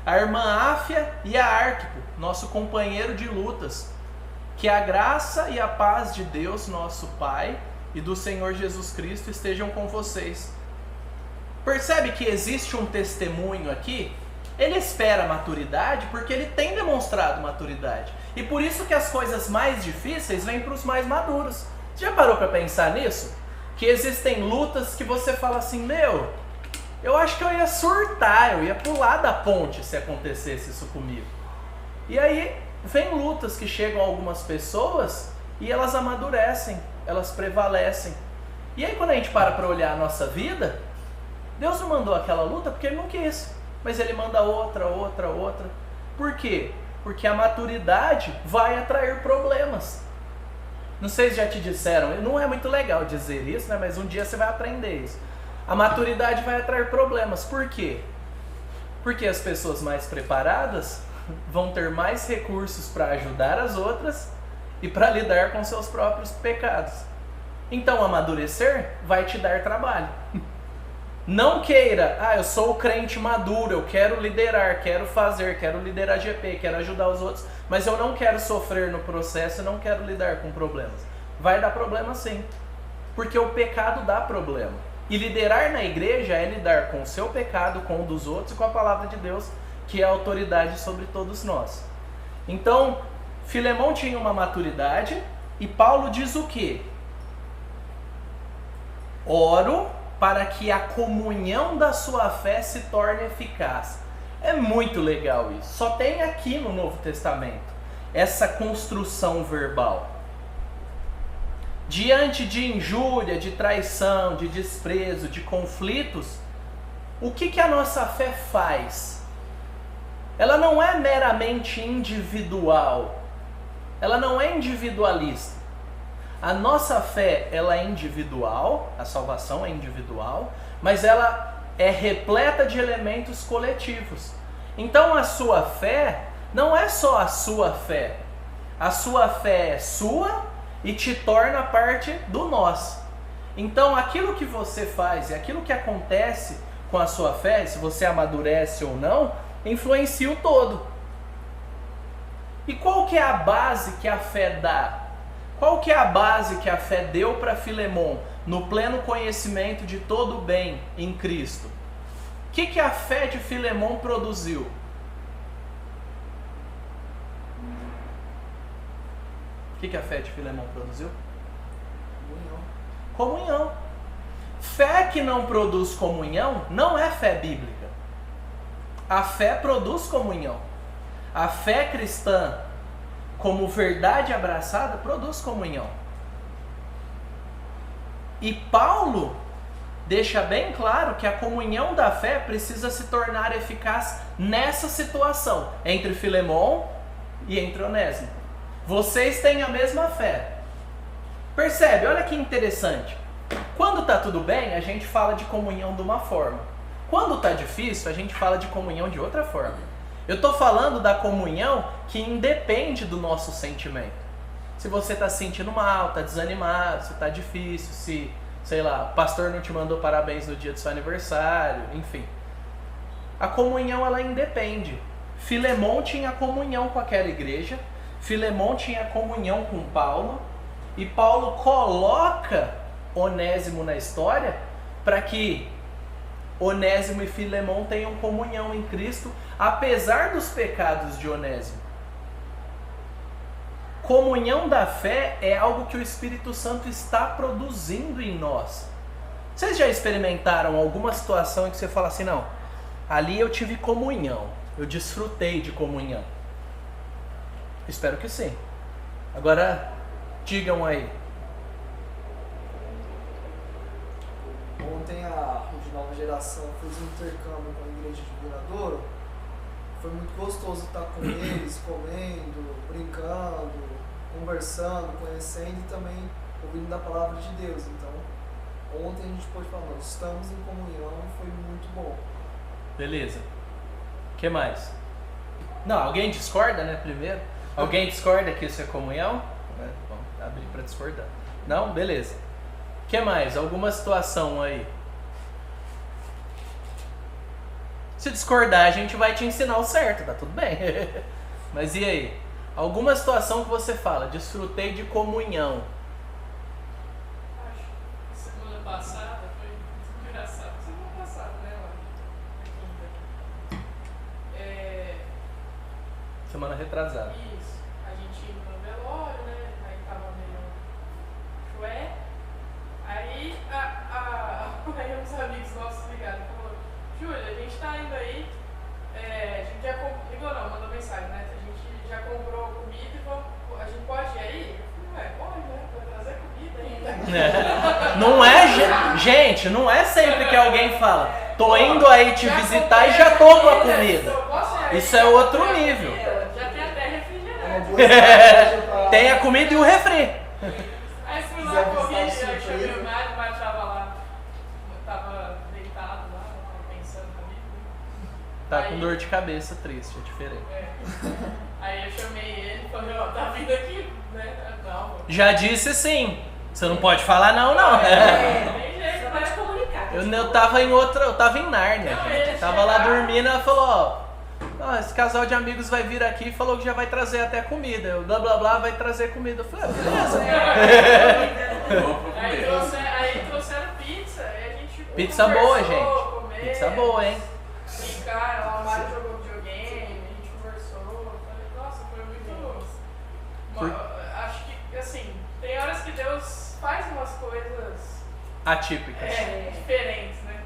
A irmã Áfia e a Arquipo, nosso companheiro de lutas. Que a graça e a paz de Deus, nosso Pai, e do Senhor Jesus Cristo estejam com vocês. Percebe que existe um testemunho aqui? Ele espera maturidade porque ele tem demonstrado maturidade. E por isso que as coisas mais difíceis vêm para os mais maduros. Você já parou para pensar nisso? Que existem lutas que você fala assim, eu acho que eu ia surtar, eu ia pular da ponte se acontecesse isso comigo. E aí vem lutas que chegam a algumas pessoas e elas amadurecem, elas prevalecem. E aí quando a gente para olhar a nossa vida, Deus não mandou aquela luta porque Ele não quis, mas Ele manda outra. Por quê? Porque a maturidade vai atrair problemas. Não sei se já te disseram, não é muito legal dizer isso, né? Mas um dia você vai aprender isso. A maturidade vai atrair problemas. Por quê? Porque as pessoas mais preparadas vão ter mais recursos para ajudar as outras e para lidar com seus próprios pecados. Então amadurecer vai te dar trabalho. Não queira, eu sou o crente maduro, eu quero liderar, quero liderar GP, quero ajudar os outros, mas eu não quero sofrer no processo, eu não quero lidar com problemas. Vai dar problema sim, porque o pecado dá problema. E liderar na igreja é lidar com o seu pecado, com o dos outros e com a palavra de Deus, que é a autoridade sobre todos nós. Então, Filemon tinha uma maturidade e Paulo diz o quê? Oro para que a comunhão da sua fé se torne eficaz. É muito legal isso. Só tem aqui no Novo Testamento essa construção verbal. Diante de injúria, de traição, de desprezo, de conflitos, o que a nossa fé faz? Ela não é meramente individual. Ela não é individualista. A nossa fé, ela é individual, a salvação é individual, mas ela é repleta de elementos coletivos. Então a sua fé não é só a sua fé. A sua fé é sua e te torna parte do nós. Então aquilo que você faz e aquilo que acontece com a sua fé, se você amadurece ou não, influencia o todo. E qual que é a base que a fé dá? Qual que é a base que a fé deu para Filemon no pleno conhecimento de todo o bem em Cristo? O que a fé de Filemon produziu? O que a fé de Filemon produziu? Comunhão. Fé que não produz comunhão não é fé bíblica. A fé produz comunhão. A fé cristã, como verdade abraçada, produz comunhão. E Paulo deixa bem claro que a comunhão da fé precisa se tornar eficaz nessa situação, entre Filemon e entre Onésimo. Vocês têm a mesma fé. Percebe? Olha que interessante. Quando está tudo bem, a gente fala de comunhão de uma forma. Quando está difícil, a gente fala de comunhão de outra forma. Eu estou falando da comunhão que independe do nosso sentimento. Se você está se sentindo mal, está desanimado, se está difícil, se, sei lá, o pastor não te mandou parabéns no dia do seu aniversário, enfim. A comunhão, ela independe. Filemon tinha comunhão com aquela igreja, Filemon tinha comunhão com Paulo, e Paulo coloca Onésimo na história para que Onésimo e Filemon tenham comunhão em Cristo, apesar dos pecados de Onésimo. Comunhão da fé é algo que o Espírito Santo está produzindo em nós. Vocês já experimentaram alguma situação em que você fala assim, não, ali eu tive comunhão, eu desfrutei de comunhão? Espero que sim. Agora, digam aí. Ontem a de Nova Geração fez um intercâmbio com a igreja de Viradouro. Foi muito gostoso estar com eles, comendo, brincando, conversando, conhecendo e também ouvindo da palavra de Deus. Então, ontem a gente pôde falar, nós estamos em comunhão e foi muito bom. Beleza. O que mais? Não, alguém discorda, né, primeiro? Alguém discorda que isso é comunhão? Vamos abrir para discordar. Não? Beleza. O que mais? Alguma situação aí? Se discordar, a gente vai te ensinar o certo, tá tudo bem. Mas e aí? Alguma situação que você fala, desfrutei de comunhão. Acho que semana passada foi muito engraçado. Semana passada, né, quinta. Semana retrasada. Isso. A gente indo no velório, né? Aí tava meio chué. Aí, aí uns amigos nossos ligaram e falaram, Júlia, a gente tá indo aí, a gente já comprou, ligou não, mandou mensagem, né? A gente já comprou comida e a gente pode ir aí? Eu falei, pode, né? Vai trazer comida ainda. Não é, gente, não é sempre que alguém fala, tô indo aí te visitar e já tô com a comida. Isso é outro nível. Já tem até refrigerante. Tem a comida e o refri. Aí fui lá, corri, aí chamei o Mário tava lá, tava deitado lá, tava pensando na vida. Tá com dor de cabeça, triste, é diferente. Aí eu chamei ele e falei, ó, tá vindo aqui, né? Não. Já disse sim. Você não pode falar não. Tem jeito, Só né? pode comunicar. Eu tava em outra, eu tava em Nárnia, Não, gente. ele Tava lá chegaram. dormindo, ela falou, ó, esse casal de amigos vai vir aqui e falou que já vai trazer até comida. Eu, blá blá blá, vai trazer comida. Eu falei, beleza. Aí trouxeram pizza, aí a gente Pizza boa, conversou, gente. comemos, Pizza boa, hein? Brincaram, lá o Mário jogou videogame, a gente conversou. Falei, nossa, foi muito... Acho que, assim, tem horas que Deus faz umas coisas Atípicas. diferentes, né?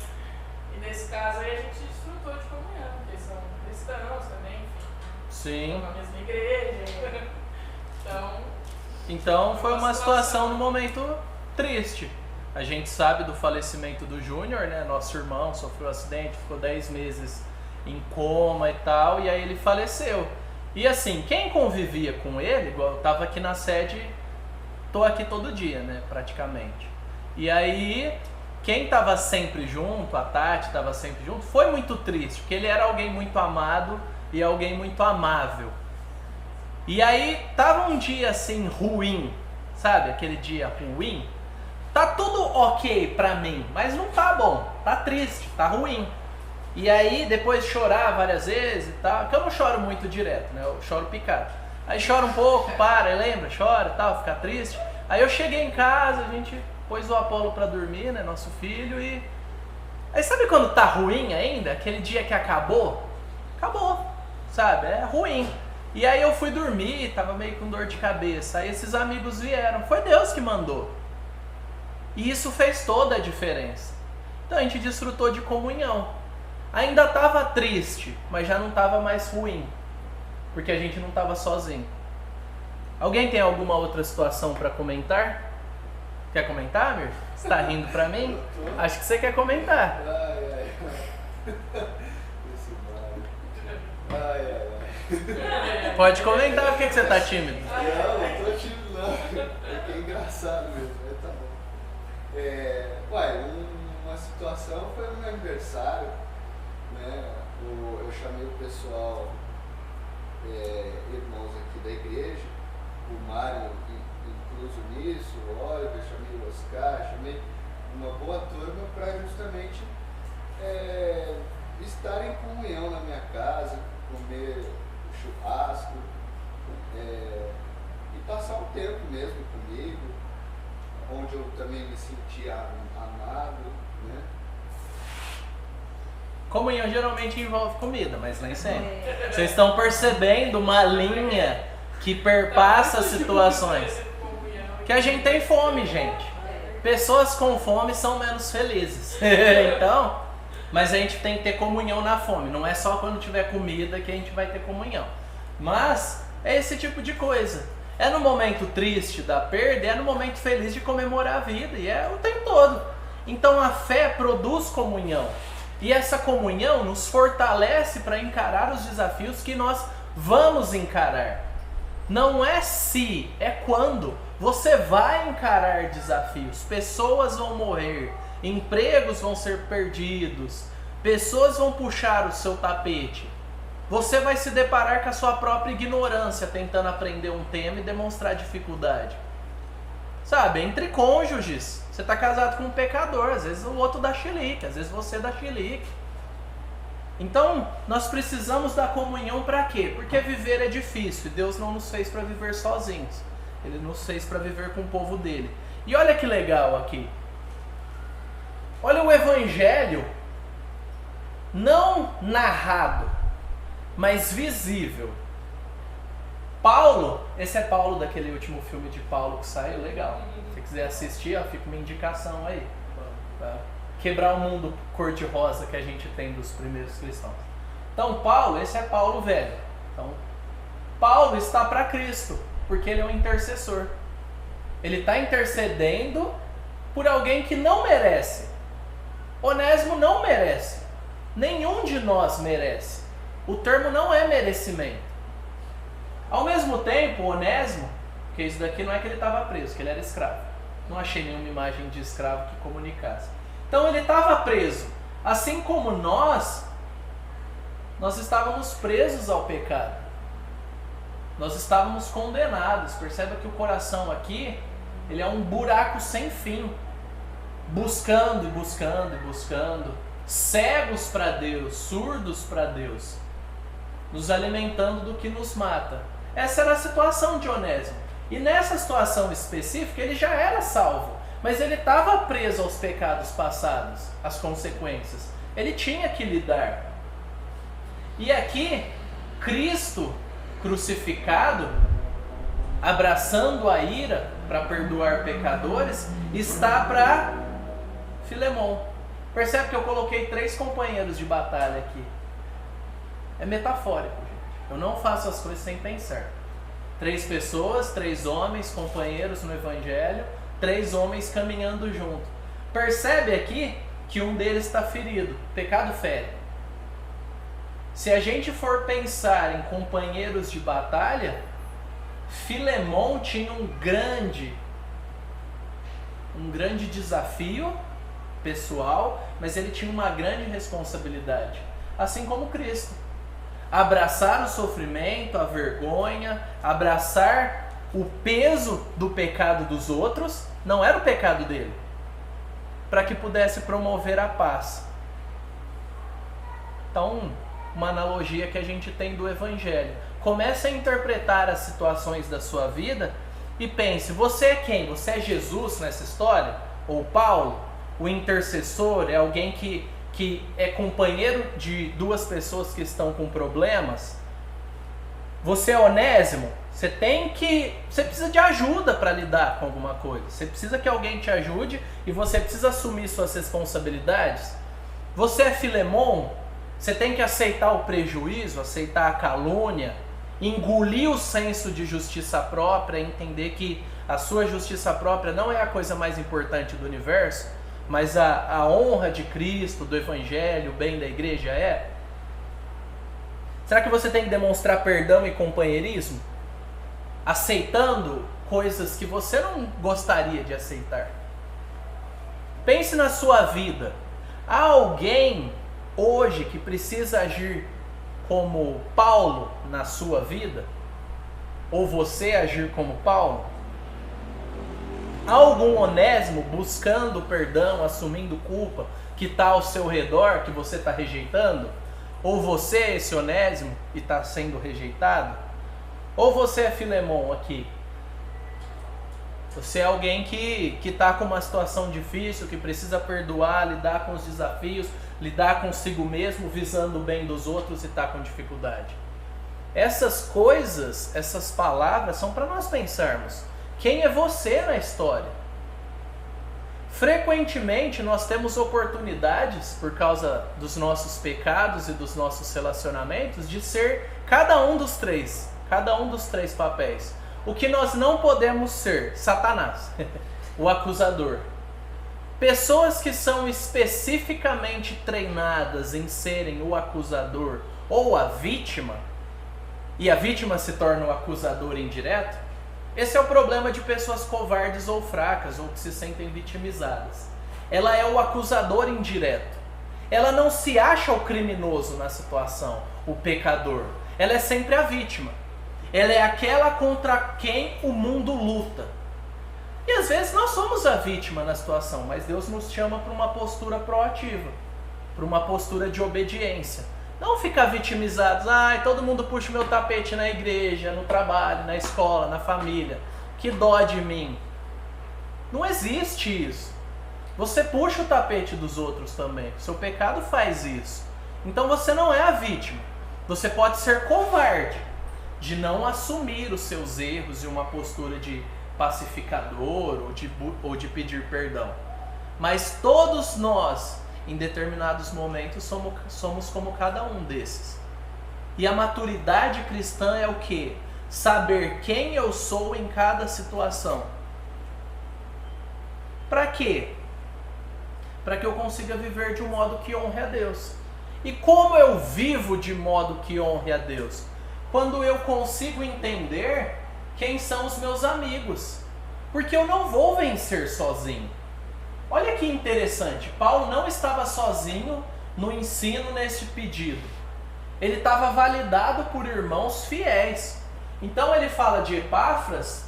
E nesse caso aí a gente desfrutou de comunhão, porque são cristãos também, enfim, Sim. estão na mesma igreja. Então foi uma situação no momento triste. A gente sabe do falecimento do Júnior, né? Nosso irmão sofreu um acidente, ficou 10 meses em coma e tal, e aí ele faleceu. E assim, quem convivia com ele, igual eu tava aqui na sede, tô aqui todo dia, né? Praticamente. E aí, quem tava sempre junto, a Tati tava sempre junto, foi muito triste, porque ele era alguém muito amado e alguém muito amável. E aí, tava um dia assim, ruim, sabe? Aquele dia ruim. Tá tudo ok pra mim, mas não tá bom, tá triste, tá ruim. E aí, depois de chorar várias vezes e tal, que eu não choro muito direto, né? Eu choro picado. Aí chora um pouco, para, lembra, chora e tal, fica triste. Aí eu cheguei em casa, a gente pôs o Apolo pra dormir, né? Nosso filho, e... Aí sabe quando tá ruim ainda? Aquele dia que acabou? Acabou, sabe? É ruim. E aí eu fui dormir, tava meio com dor de cabeça. Aí esses amigos vieram. Foi Deus que mandou. E isso fez toda a diferença. Então a gente desfrutou de comunhão. Ainda estava triste, mas já não estava mais ruim, porque a gente não estava sozinho. Alguém tem alguma outra situação para comentar? Quer comentar, Mir? Você está rindo para mim? Acho que você quer comentar. Ai. Esse Mário. Ai. Pode comentar, por que você está tímido? Não tô tímido não. É que é engraçado mesmo, mas tá bom. Uma situação foi no meu aniversário, né? Eu chamei o pessoal, irmãos aqui da igreja, o Mário incluso nisso, o Oliver, chamei o Oscar, chamei uma boa turma para justamente estar em comunhão na minha casa, comer churrasco e passar o tempo mesmo comigo, onde eu também me sentia amado, né? Comunhão geralmente envolve comida, mas nem sempre. Vocês estão percebendo uma linha que perpassa situações. Que a gente tem fome, gente. Pessoas com fome são menos felizes. Então, mas a gente tem que ter comunhão na fome. Não é só quando tiver comida que a gente vai ter comunhão. Mas é esse tipo de coisa. É no momento triste da perda, é no momento feliz de comemorar a vida. E é o tempo todo. Então a fé produz comunhão. E essa comunhão nos fortalece para encarar os desafios que nós vamos encarar. Não é se, é quando. Você vai encarar desafios. Pessoas vão morrer, empregos vão ser perdidos, pessoas vão puxar o seu tapete. Você vai se deparar com a sua própria ignorância tentando aprender um tema e demonstrar dificuldade. Sabe, entre cônjuges, você está casado com um pecador, às vezes o outro dá chilique, às vezes você dá chilique. Então, nós precisamos da comunhão para quê? Porque viver é difícil, Deus não nos fez para viver sozinhos. Ele nos fez para viver com o povo dele. E olha que legal aqui. Olha o evangelho não narrado, mas visível. Paulo, esse é Paulo daquele último filme de Paulo que saiu, legal. Se você quiser assistir, ó, fica uma indicação aí. Tá? Quebrar o mundo cor-de-rosa que a gente tem dos primeiros cristãos. Então Paulo, esse é Paulo velho. Então, Paulo está para Cristo, porque ele é um intercessor. Ele está intercedendo por alguém que não merece. Onésimo não merece. Nenhum de nós merece. O termo não é merecimento. Ao mesmo tempo, Onésimo, porque isso daqui não é que ele estava preso, que ele era escravo. Não achei nenhuma imagem de escravo que comunicasse. Então ele estava preso. Assim como nós estávamos presos ao pecado. Nós estávamos condenados. Perceba que o coração aqui, ele é um buraco sem fim. Buscando e buscando e buscando. Cegos para Deus, surdos para Deus. Nos alimentando do que nos mata. Essa era a situação de Onésimo. E nessa situação específica, ele já era salvo. Mas ele estava preso aos pecados passados, às consequências. Ele tinha que lidar. E aqui, Cristo crucificado, abraçando a ira para perdoar pecadores, está para Filemon. Percebe que eu coloquei 3 companheiros de batalha aqui. É metafórico, gente. Eu não faço as coisas sem pensar. 3 pessoas, 3 homens, companheiros no Evangelho, 3 homens caminhando junto. Percebe aqui que um deles está ferido. Pecado fere. Se a gente for pensar em companheiros de batalha, Filemon tinha um grande desafio pessoal, mas ele tinha uma grande responsabilidade. Assim como Cristo. Abraçar o sofrimento, a vergonha, abraçar o peso do pecado dos outros, não era o pecado dele, para que pudesse promover a paz. Então, uma analogia que a gente tem do Evangelho. Comece a interpretar as situações da sua vida e pense, você é quem? Você é Jesus nessa história? Ou Paulo? O intercessor é alguém que é companheiro de 2 pessoas que estão com problemas? Você é Onésimo? Você precisa de ajuda para lidar com alguma coisa. Você precisa que alguém te ajude e você precisa assumir suas responsabilidades. Você é Filemon, você tem que aceitar o prejuízo, aceitar a calúnia, engolir o senso de justiça própria, entender que a sua justiça própria não é a coisa mais importante do universo, mas a honra de Cristo, do Evangelho, o bem da igreja é. Será que você tem que demonstrar perdão e companheirismo? Aceitando coisas que você não gostaria de aceitar. Pense na sua vida. Há alguém hoje que precisa agir como Paulo na sua vida? Ou você agir como Paulo? Há algum Onésimo buscando perdão, assumindo culpa, que está ao seu redor, que você está rejeitando? Ou você é esse Onésimo e está sendo rejeitado? Ou você é Filemon aqui? Você é alguém que está com uma situação difícil, que precisa perdoar, lidar com os desafios, lidar consigo mesmo, visando o bem dos outros e está com dificuldade. Essas coisas, essas palavras são para nós pensarmos. Quem é você na história? Frequentemente nós temos oportunidades, por causa dos nossos pecados e dos nossos relacionamentos, de ser cada um dos três papéis. O que nós não podemos ser? Satanás, o acusador. Pessoas que são especificamente treinadas em serem o acusador ou a vítima, e a vítima se torna o acusador indireto, esse é o problema de pessoas covardes ou fracas, ou que se sentem vitimizadas. Ela é o acusador indireto. Ela não se acha o criminoso na situação, o pecador. Ela é sempre a vítima. Ela é aquela contra quem o mundo luta. E às vezes nós somos a vítima na situação, mas Deus nos chama para uma postura proativa, para uma postura de obediência. Não ficar vitimizados, todo mundo puxa o meu tapete na igreja, no trabalho, na escola, na família. Que dó de mim. Não existe isso. Você puxa o tapete dos outros também. Seu pecado faz isso. Então você não é a vítima. Você pode ser covarde de não assumir os seus erros e uma postura de pacificador ou de pedir perdão. Mas todos nós, em determinados momentos, somos como cada um desses. E a maturidade cristã é o quê? Saber quem eu sou em cada situação. Para quê? Para que eu consiga viver de um modo que honre a Deus. E como eu vivo de modo que honre a Deus? Quando eu consigo entender quem são os meus amigos. Porque eu não vou vencer sozinho. Olha que interessante, Paulo não estava sozinho no ensino nesse pedido. Ele estava validado por irmãos fiéis. Então ele fala de Epáfras,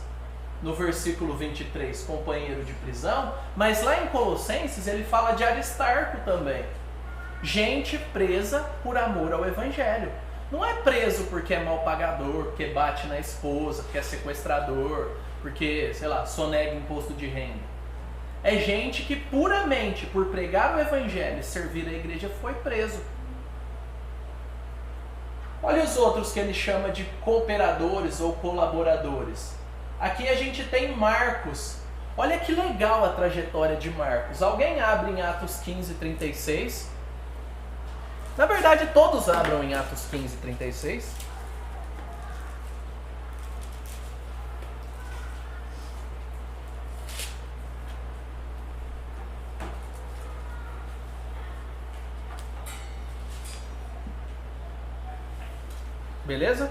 no versículo 23, companheiro de prisão, mas lá em Colossenses ele fala de Aristarco também. Gente presa por amor ao Evangelho. Não é preso porque é mal pagador, porque bate na esposa, porque é sequestrador, porque, sonega imposto de renda. É gente que puramente por pregar o Evangelho e servir a igreja foi preso. Olha os outros que ele chama de cooperadores ou colaboradores. Aqui a gente tem Marcos. Olha que legal a trajetória de Marcos. Alguém abre em Atos 15, 36. Na verdade, todos abram em Atos 15, 36. Beleza?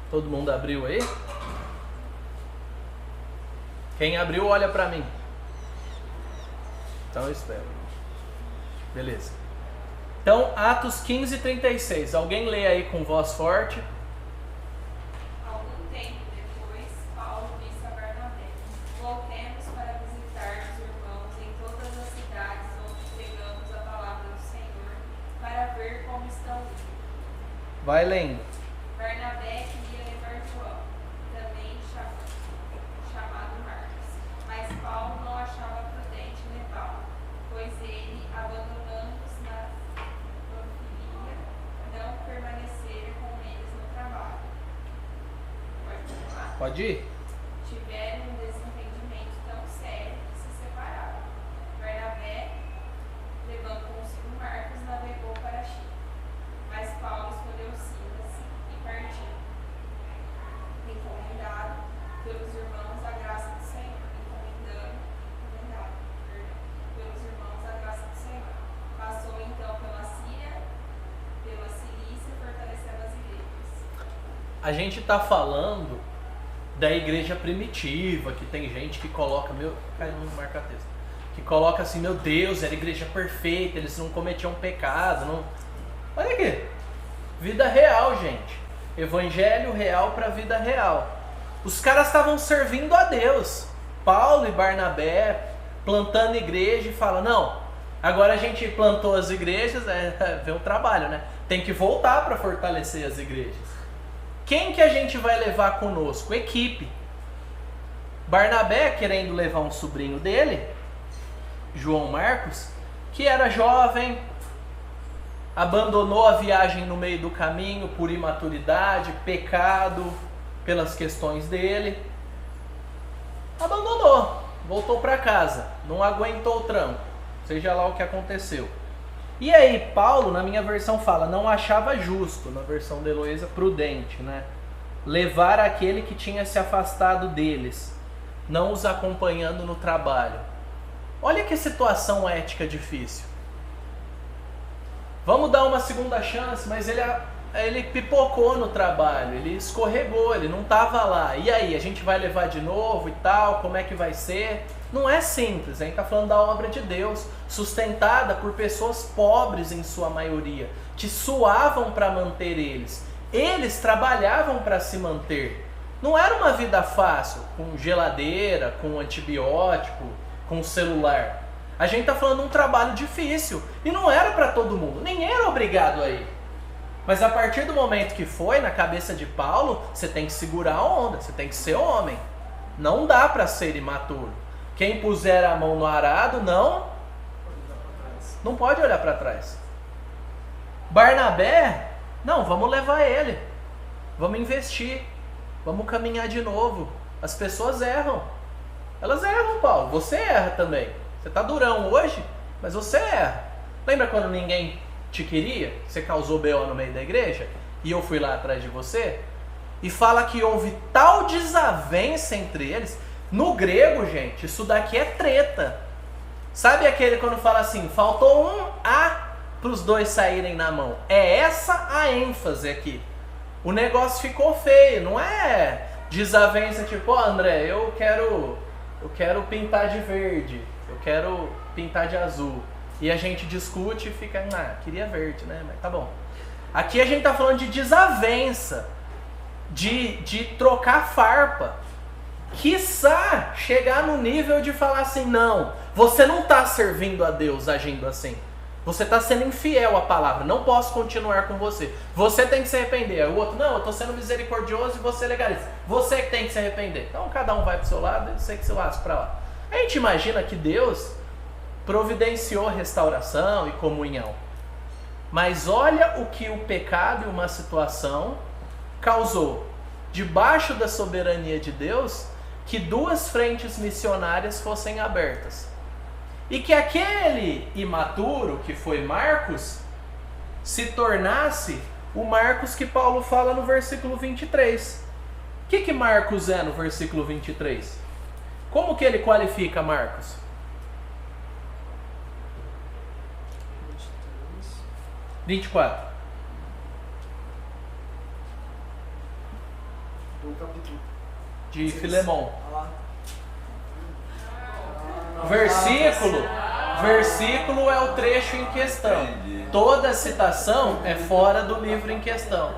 Todo mundo abriu aí? Quem abriu, olha pra mim. Então eu espero. Beleza. Então, Atos 15, 36. Alguém lê aí com voz forte. Algum tempo depois, Paulo disse a Barnabé: voltemos para visitar os irmãos em todas as cidades onde pregamos a palavra do Senhor, para ver como estão indo. Vai lendo. Barnabé queria levar João, também chamado Marcos, mas Paulo não achava prudente levá-lo, pois ele, abandonando-os na Panfilia, não permanecera com eles no trabalho. Pode continuar? Pode ir. Tiveram um desentendimento tão sério que se separaram. Barnabé, levando consigo Marcos, navegou para Chipre. Mas Paulo escolheu Silas e partiu, encomendado pelos irmãos a graça do Senhor. Encomendado pelos irmãos a graça do Senhor. Passou então pela Síria, pela Cilícia, fortalecendo as igrejas. A gente está falando da igreja primitiva, que tem gente que coloca, caiu no marca-texto, que coloca assim, meu Deus, era a igreja perfeita, eles não cometiam pecado, não... Olha aqui, vida real, gente, evangelho real para vida real. Os caras estavam servindo a Deus, Paulo e Barnabé plantando igreja e fala, não, agora a gente plantou as igrejas, vem um trabalho, né? Tem que voltar para fortalecer as igrejas. Quem que a gente vai levar conosco? Equipe. Barnabé querendo levar um sobrinho dele, João Marcos, que era jovem, abandonou a viagem no meio do caminho por imaturidade, pecado, pelas questões dele. Abandonou, voltou para casa, não aguentou o tranco, seja lá o que aconteceu. E aí, Paulo, na minha versão, fala, não achava justo, na versão de Heloísa, prudente, né? Levar aquele que tinha se afastado deles, não os acompanhando no trabalho. Olha que situação ética difícil. Vamos dar uma segunda chance, mas ele pipocou no trabalho, ele escorregou, ele não estava lá. E aí, a gente vai levar de novo e tal, como é que vai ser? Não é simples, a gente está falando da obra de Deus, sustentada por pessoas pobres em sua maioria, que suavam para manter eles. Eles trabalhavam para se manter. Não era uma vida fácil, com geladeira, com antibiótico, com celular. A gente está falando de um trabalho difícil, e não era para todo mundo, ninguém era obrigado a ir. Mas a partir do momento que foi, na cabeça de Paulo, você tem que segurar a onda, você tem que ser homem. Não dá para ser imaturo. Quem puser a mão no arado, não pode olhar para trás. Barnabé, não, vamos levar ele. Vamos investir. Vamos caminhar de novo. As pessoas erram. Elas erram, Paulo. Você erra também. Você está durão hoje, mas você erra. Lembra quando ninguém te queria? Você causou B.O. no meio da igreja? E eu fui lá atrás de você? E fala que houve tal desavença entre eles. No grego, gente, isso daqui é treta. Sabe aquele quando fala assim, faltou um A para os dois saírem na mão? É essa a ênfase aqui. O negócio ficou feio, não é desavença tipo, André, eu quero pintar de verde, eu quero pintar de azul. E a gente discute e fica, queria verde, né? Mas tá bom. Aqui a gente tá falando de desavença, de trocar farpa. Quiçá chegar no nível de falar assim, não, você não está servindo a Deus agindo assim. Você está sendo infiel à palavra, não posso continuar com você. Você tem que se arrepender. O outro, não, eu estou sendo misericordioso e você legalista. Você que tem que se arrepender. Então cada um vai para o seu lado e você que se lasca para lá. A gente imagina que Deus providenciou restauração e comunhão. Mas olha o que o pecado e uma situação causou. Debaixo da soberania de Deus, que duas frentes missionárias fossem abertas. E que aquele imaturo, que foi Marcos, se tornasse o Marcos que Paulo fala no versículo 23. O que Marcos é no versículo 23? Como que ele qualifica Marcos? 24. Do capítulo. De Filemão. Ah, Versículo é o trecho em questão. Toda citação é fora do livro em questão.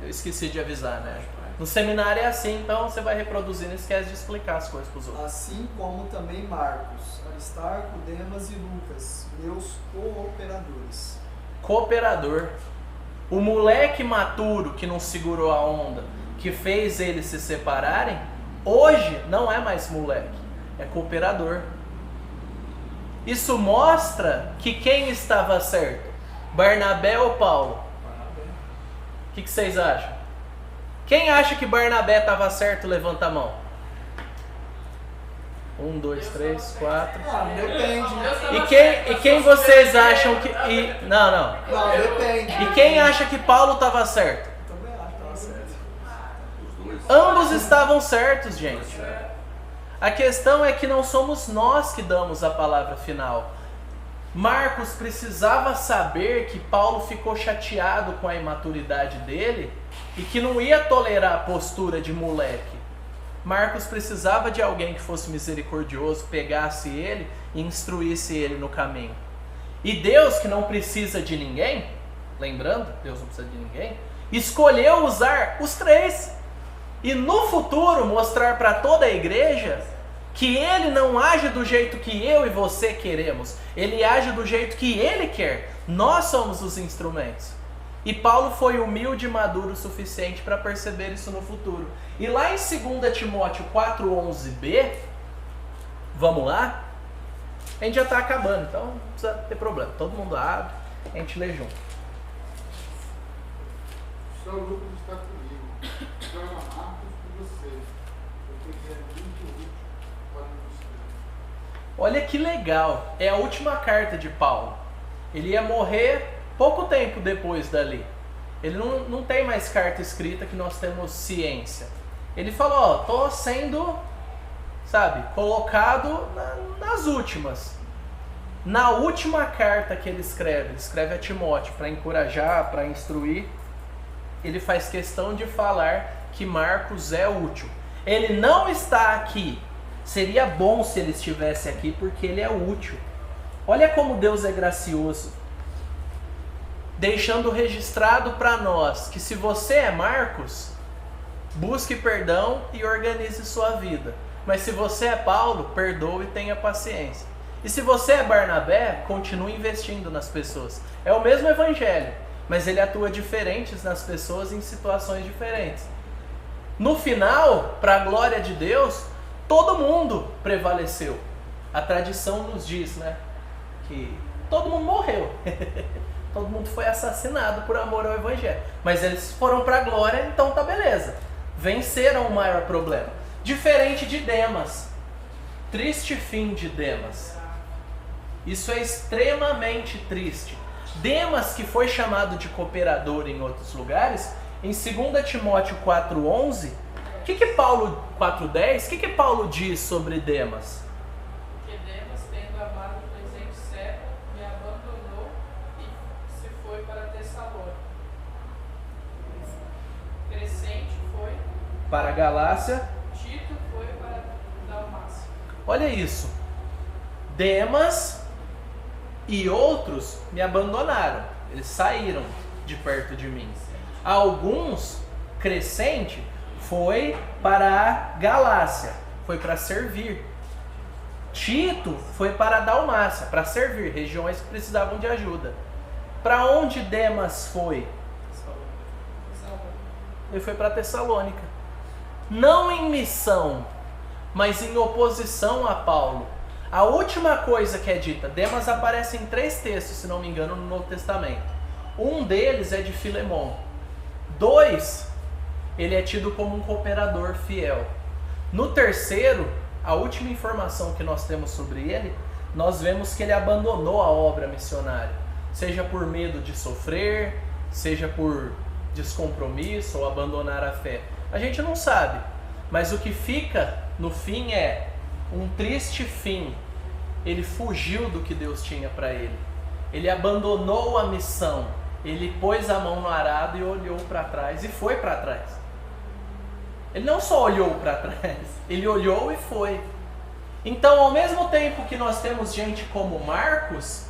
Eu esqueci de avisar, né? No seminário é assim, então você vai reproduzindo e esquece de explicar as coisas para os outros. Assim como também Marcos, Aristarco, Demas e Lucas, meus cooperadores. Cooperador. O moleque maturo que não segurou a onda, que fez eles se separarem, hoje não é mais moleque, é cooperador. Isso mostra que quem estava certo? Barnabé ou Paulo? O que vocês acham? Quem acha que Barnabé estava certo, levanta a mão. 1, 2, 3, 4. Depende. E quem vocês acham que... Não. Não, depende. E quem acha que Paulo estava certo? Também acho que tava certo. Ambos estavam certos, gente. A questão é que não somos nós que damos a palavra final. Marcos precisava saber que Paulo ficou chateado com a imaturidade dele e que não ia tolerar a postura de moleque. Marcos precisava de alguém que fosse misericordioso, pegasse ele e instruísse ele no caminho. E Deus, que não precisa de ninguém, lembrando, Deus não precisa de ninguém, escolheu usar os três. E no futuro mostrar para toda a igreja que Ele não age do jeito que eu e você queremos. Ele age do jeito que Ele quer. Nós somos os instrumentos. E Paulo foi humilde e maduro o suficiente para perceber isso no futuro. E lá em 2 Timóteo 4:11b, vamos lá? A gente já está acabando, então não precisa ter problema. Todo mundo abre, a gente lê junto. Só o Lucas está comigo. Joga Marcos com você. Porque ele é muito útil para você. Olha que legal, é a última carta de Paulo. Ele ia morrer pouco tempo depois dali. Ele não tem mais carta escrita que nós temos ciência. Ele falou, tô sendo, colocado nas últimas. Na última carta que ele escreve a Timóteo para encorajar, para instruir, ele faz questão de falar que Marcos é útil. Ele não está aqui. Seria bom se ele estivesse aqui porque ele é útil. Olha como Deus é gracioso. Deixando registrado para nós que se você é Marcos, busque perdão e organize sua vida. Mas se você é Paulo, perdoe e tenha paciência. E se você é Barnabé, continue investindo nas pessoas. É o mesmo evangelho, mas ele atua diferentes nas pessoas em situações diferentes. No final, para a glória de Deus, todo mundo prevaleceu. A tradição nos diz, que todo mundo morreu. Todo mundo foi assassinado por amor ao evangelho. Mas eles foram para a glória, então tá beleza. Venceram o maior problema. Diferente de Demas. Triste fim de Demas. Isso é extremamente triste. Demas, que foi chamado de cooperador em outros lugares, em 2 Timóteo 4:11, o que Paulo 4:10, o que Paulo diz sobre Demas? Porque Demas, tendo amado o presente século, me abandonou e se foi para Tessalônica. Crescente foi Para a Galácia. Tito foi para Dalmácia. Olha isso. Demas e outros me abandonaram. Eles saíram de perto de mim. Alguns, Crescente, foi para a Galácia. Foi para servir. Tito foi para a Dalmácia, para servir. Regiões que precisavam de ajuda. Para onde Demas foi? Ele foi para Tessalônica. Não em missão, mas em oposição a Paulo. A última coisa que é dita, Demas aparece em 3 textos, se não me engano, no Novo Testamento. Um deles é de Filemon. 2, ele é tido como um cooperador fiel. No terceiro, a última informação que nós temos sobre ele, nós vemos que ele abandonou a obra missionária. Seja por medo de sofrer, seja por descompromisso ou abandonar a fé. A gente não sabe, mas o que fica no fim é um triste fim. Ele fugiu do que Deus tinha para ele. Ele abandonou a missão. Ele pôs a mão no arado e olhou para trás e foi para trás. Ele não só olhou para trás, ele olhou e foi. Então, ao mesmo tempo que nós temos gente como Marcos,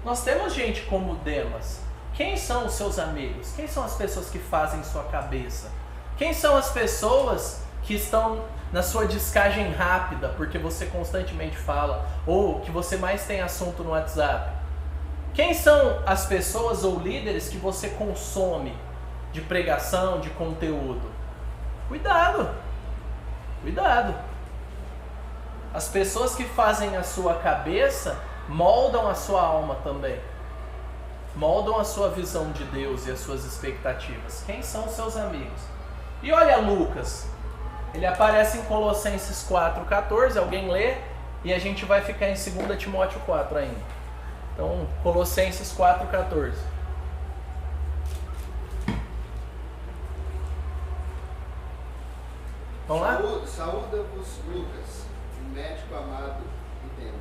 nós temos gente como Demas. Quem são os seus amigos? Quem são as pessoas que fazem sua cabeça? Quem são as pessoas que estão na sua descagem rápida, porque você constantemente fala, ou que você mais tem assunto no WhatsApp? Quem são as pessoas ou líderes que você consome de pregação, de conteúdo? Cuidado! Cuidado! As pessoas que fazem a sua cabeça moldam a sua alma também. Moldam a sua visão de Deus e as suas expectativas. Quem são os seus amigos? E olha Lucas, ele aparece em Colossenses 4,14, alguém lê, e a gente vai ficar em 2 Timóteo 4 ainda. Então, Colossenses 4,14. Vamos lá? Saúda-vos, Lucas, um médico amado e Demas.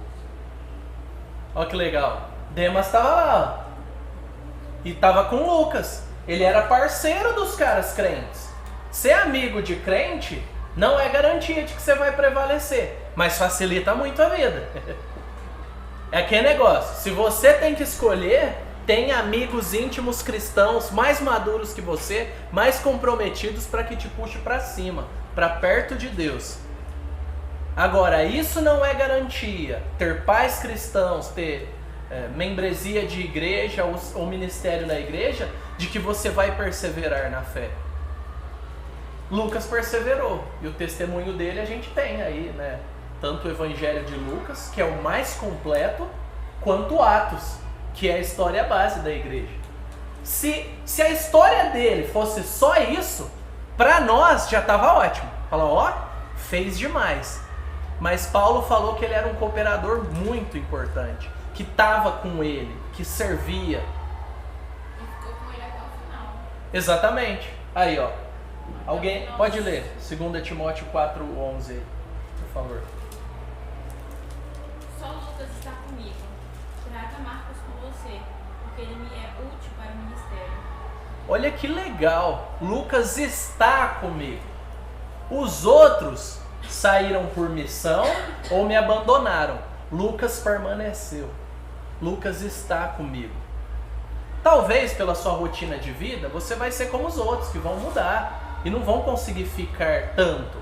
Olha que legal. Demas estava lá. E estava com Lucas. Ele era parceiro dos caras crentes. Ser amigo de crente não é garantia de que você vai prevalecer, mas facilita muito a vida. É aquele negócio. Se você tem que escolher, tem amigos íntimos cristãos mais maduros que você, mais comprometidos para que te puxe para cima, para perto de Deus. Agora, isso não é garantia. Ter pais cristãos, ter membresia de igreja ou ministério na igreja, de que você vai perseverar na fé. Lucas perseverou, e o testemunho dele a gente tem aí, né? Tanto o Evangelho de Lucas, que é o mais completo, quanto Atos, que é a história base da igreja. Se a história dele fosse só isso, para nós já estava ótimo. Falou, ó, fez demais. Mas Paulo falou que ele era um cooperador muito importante, que estava com ele, que servia. E ficou com ele até o final. Exatamente. Aí, ó. Alguém pode ler 2 Timóteo 4:11, por favor. Só Lucas está comigo. Traga Marcos com você, porque ele me é útil para o ministério. Olha que legal. Lucas está comigo. Os outros saíram por missão ou me abandonaram. Lucas permaneceu. Lucas está comigo. Talvez pela sua rotina de vida você vai ser como os outros, que vão mudar e não vão conseguir ficar tanto.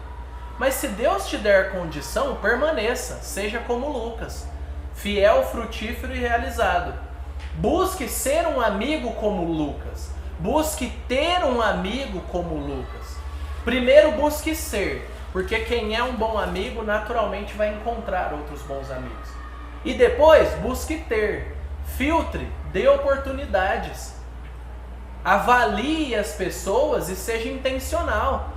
Mas se Deus te der condição, permaneça, seja como Lucas, fiel, frutífero e realizado. Busque ser um amigo como Lucas. Busque ter um amigo como Lucas. Primeiro busque ser, porque quem é um bom amigo naturalmente vai encontrar outros bons amigos. E depois busque ter. Filtre, dê oportunidades. Avalie as pessoas e seja intencional.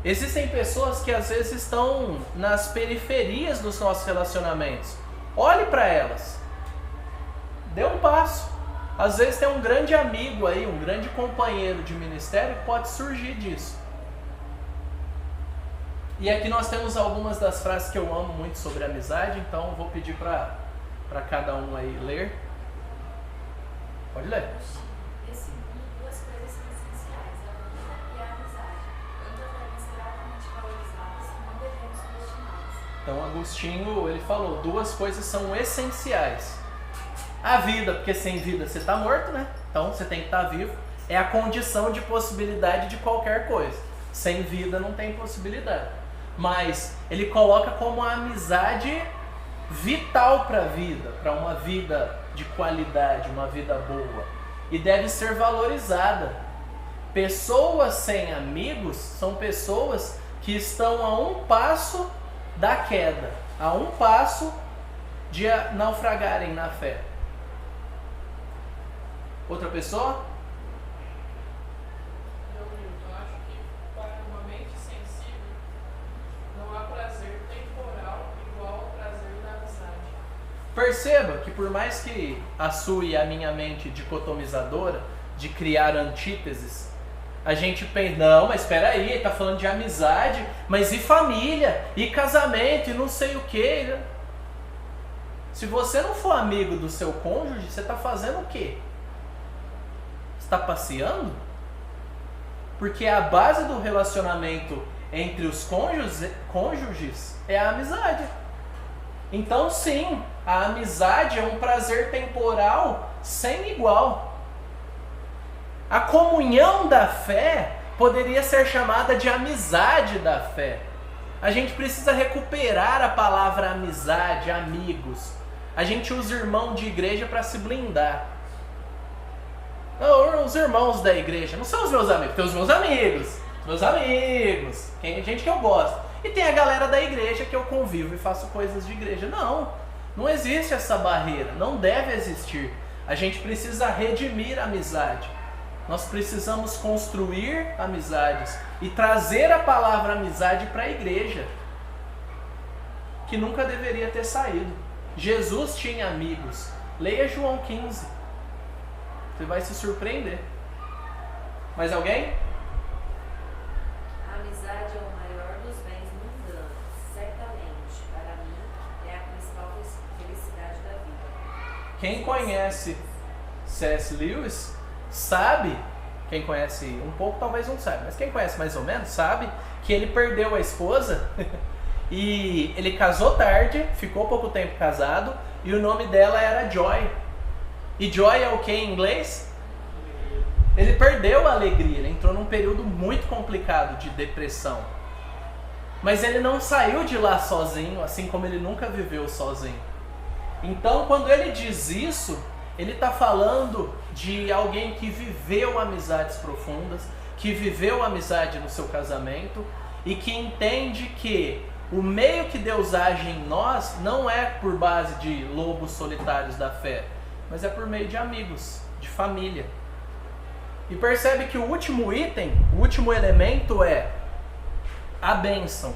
Existem pessoas que às vezes estão nas periferias dos nossos relacionamentos. Olhe para elas. Dê um passo. Às vezes tem um grande amigo aí, um grande companheiro de ministério que pode surgir disso. E aqui nós temos algumas das frases que eu amo muito sobre amizade, então eu vou pedir para cada um aí ler. Pode ler. Nesse mundo, duas coisas são essenciais, a vida e a amizade. Ambas devem ser altamente valorizadas e não devemos subestimá-las. Então Agostinho, ele falou, duas coisas são essenciais. A vida, porque sem vida você está morto, né? Então você tem que estar vivo. É a condição de possibilidade de qualquer coisa. Sem vida não tem possibilidade. Mas ele coloca como a amizade vital para a vida, para uma vida de qualidade, uma vida boa. E deve ser valorizada. Pessoas sem amigos são pessoas que estão a um passo da queda, a um passo de naufragarem na fé. Outra pessoa? Eu acho que para uma mente sensível não há prazer temporal igual ao prazer da amizade. Perceba que por mais que a sua e a minha mente dicotomizadora de criar antíteses, a gente pensa, não, mas espera aí, tá falando de amizade, mas e família, e casamento, e não sei o que. Se você não for amigo do seu cônjuge, você está fazendo o quê? Está passeando? Porque a base do relacionamento entre os cônjuges é a amizade. Então sim, a amizade é um prazer temporal sem igual. A comunhão da fé poderia ser chamada de amizade da fé. A gente precisa recuperar a palavra amizade, amigos. A gente usa irmão de igreja para se blindar. Não, os irmãos da igreja não são os meus amigos, tem os meus amigos. Meus amigos, tem gente que eu gosto. E tem a galera da igreja que eu convivo e faço coisas de igreja. Não existe essa barreira, não deve existir. A gente precisa redimir a amizade. Nós precisamos construir amizades e trazer a palavra amizade para a igreja, que nunca deveria ter saído. Jesus tinha amigos. Leia João 15. Você vai se surpreender. Mais alguém? A amizade é o maior dos bens mundanos. Certamente, para mim, é a principal felicidade da vida. Quem conhece C.S. Lewis sabe, quem conhece um pouco talvez não saiba, mas quem conhece mais ou menos sabe que ele perdeu a esposa e ele casou tarde, ficou pouco tempo casado e o nome dela era Joy. E Joy é o que em inglês? Ele perdeu a alegria, ele entrou num período muito complicado de depressão. Mas ele não saiu de lá sozinho, assim como ele nunca viveu sozinho. Então, quando ele diz isso, ele está falando de alguém que viveu amizades profundas, que viveu amizade no seu casamento e que entende que o meio que Deus age em nós não é por base de lobos solitários da fé, mas é por meio de amigos, de família. E percebe que o último item, o último elemento é a bênção.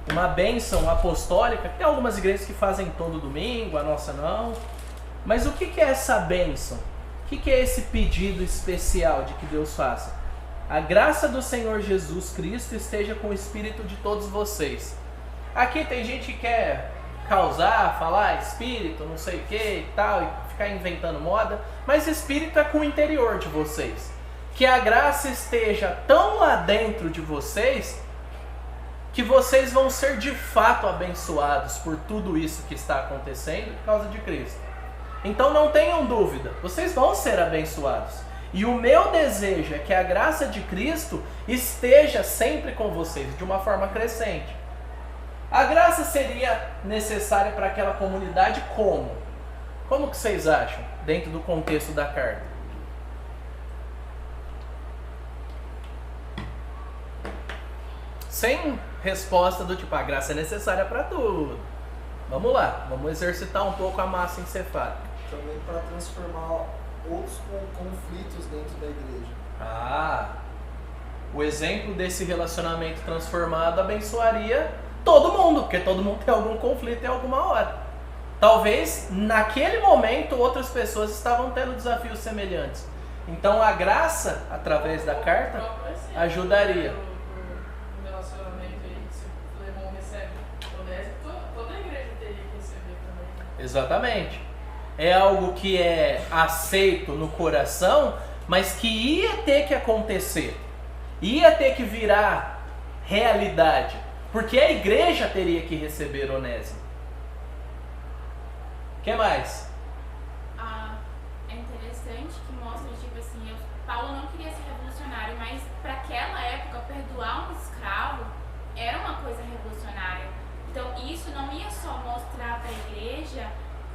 Uma bênção apostólica. Tem algumas igrejas que fazem todo domingo, a nossa não. Mas o que é essa bênção? O que é esse pedido especial de que Deus faça? A graça do Senhor Jesus Cristo esteja com o espírito de todos vocês. Aqui tem gente que quer causar, falar espírito, não sei o que e tal, e ficar inventando moda. Mas espírito é com o interior de vocês. Que a graça esteja tão lá dentro de vocês que vocês vão ser de fato abençoados por tudo isso que está acontecendo por causa de Cristo. Então não tenham dúvida, vocês vão ser abençoados. E o meu desejo é que a graça de Cristo esteja sempre com vocês, de uma forma crescente. A graça seria necessária para aquela comunidade como? Como que vocês acham, dentro do contexto da carta? Sem resposta do tipo, a graça é necessária para tudo. Vamos lá, vamos exercitar um pouco a massa encefálica. Também para transformar outros conflitos dentro da igreja. O exemplo desse relacionamento transformado abençoaria todo mundo, porque todo mundo tem algum conflito em alguma hora. Talvez naquele momento outras pessoas estavam tendo desafios semelhantes. Então a graça, através da carta, ajudaria. Exatamente. É algo que é aceito no coração, mas que ia ter que acontecer. Ia ter que virar realidade. Porque a igreja teria que receber Onésimo. O que mais? É interessante que mostra, tipo assim, Paulo não queria ser revolucionário, mas para aquela época, perdoar um escravo era uma coisa revolucionária. Então isso não ia só mostrar para a igreja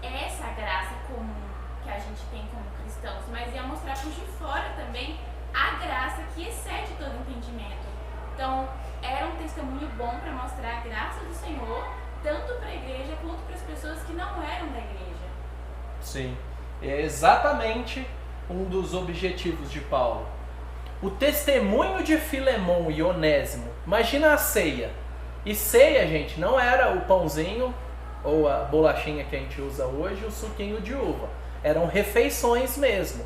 essa graça comum que a gente tem como cristãos, mas ia mostrar para os de fora também a graça que excede todo entendimento. Então era um testemunho bom para mostrar a graça do Senhor, tanto para a igreja quanto para as pessoas que não eram da igreja. Sim, é exatamente um dos objetivos de Paulo. O testemunho de Filemão e Onésimo. Imagina a ceia. E ceia, gente, não era o pãozinho ou a bolachinha que a gente usa hoje, o suquinho de uva. Eram refeições mesmo.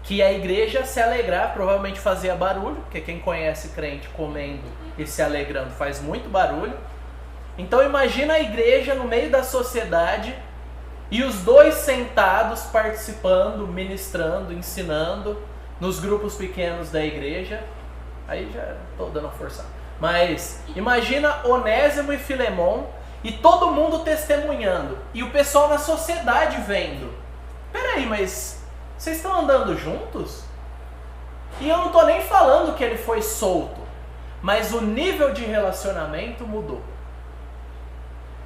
Que a igreja se alegrar, provavelmente fazia barulho, porque quem conhece crente comendo e se alegrando faz muito barulho. Então imagina a igreja no meio da sociedade e os dois sentados participando, ministrando, ensinando nos grupos pequenos da igreja. Aí já estou dando uma forçada. Mas imagina Onésimo e Filemão e todo mundo testemunhando. E o pessoal na sociedade vendo. Peraí, mas vocês estão andando juntos? E eu não estou nem falando que ele foi solto. Mas o nível de relacionamento mudou.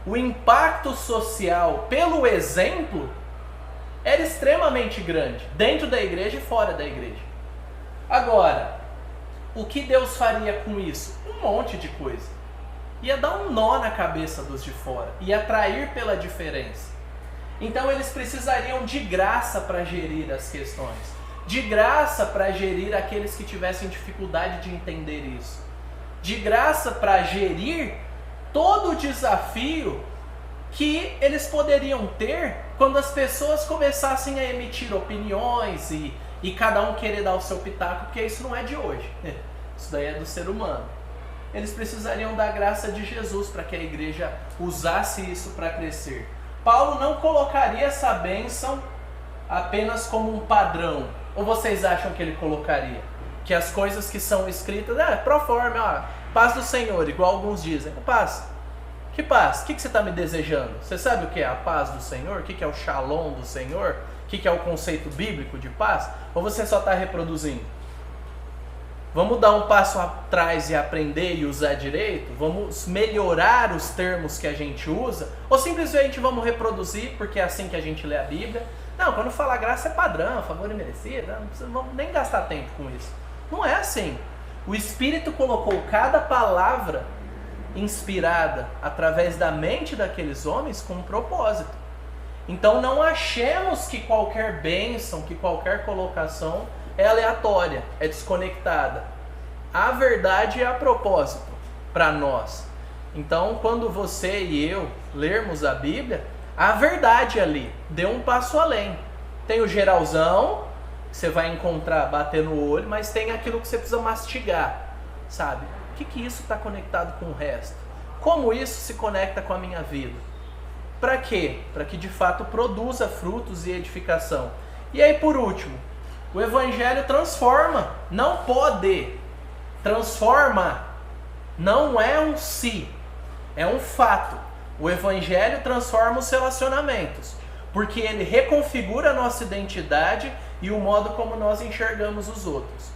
O impacto social pelo exemplo era extremamente grande. Dentro da igreja e fora da igreja. Agora, o que Deus faria com isso? Um monte de coisa. Ia dar um nó na cabeça dos de fora. Ia atrair pela diferença. Então eles precisariam de graça para gerir as questões. de graça para gerir aqueles que tivessem dificuldade de entender isso, de graça para gerir todo o desafio que eles poderiam ter quando as pessoas começassem a emitir opiniões e cada um querer dar o seu pitaco, porque isso não é de hoje, isso daí é do ser humano. Eles precisariam da graça de Jesus para que a igreja usasse isso para crescer. Paulo não colocaria essa bênção apenas como um padrão. Ou vocês acham que ele colocaria? Que as coisas que são escritas, pro forma, paz do Senhor, igual alguns dizem. Paz. Que paz? O que você está me desejando? Você sabe o que é a paz do Senhor? O que é o shalom do Senhor? O que é o conceito bíblico de paz? Ou você só está reproduzindo? Vamos dar um passo atrás e aprender e usar direito? Vamos melhorar os termos que a gente usa? Ou simplesmente vamos reproduzir porque é assim que a gente lê a Bíblia? Não, quando fala graça é padrão, favor imerecido, não vamos nem gastar tempo com isso. Não é assim. O Espírito colocou cada palavra inspirada através da mente daqueles homens com um propósito. Então não achemos que qualquer bênção, que qualquer colocação é aleatória, é desconectada. A verdade é a propósito para nós. Então quando você e eu lermos a Bíblia, a verdade ali, dê um passo além. Tem o geralzão, que você vai encontrar, bater no olho, mas tem aquilo que você precisa mastigar, sabe? O que isso está conectado com o resto? Como isso se conecta com a minha vida? Para quê? Para que de fato produza frutos e edificação. E aí por último, o Evangelho transforma, não pode, transforma, não é um se, é um fato. O Evangelho transforma os relacionamentos, porque ele reconfigura a nossa identidade e o modo como nós enxergamos os outros.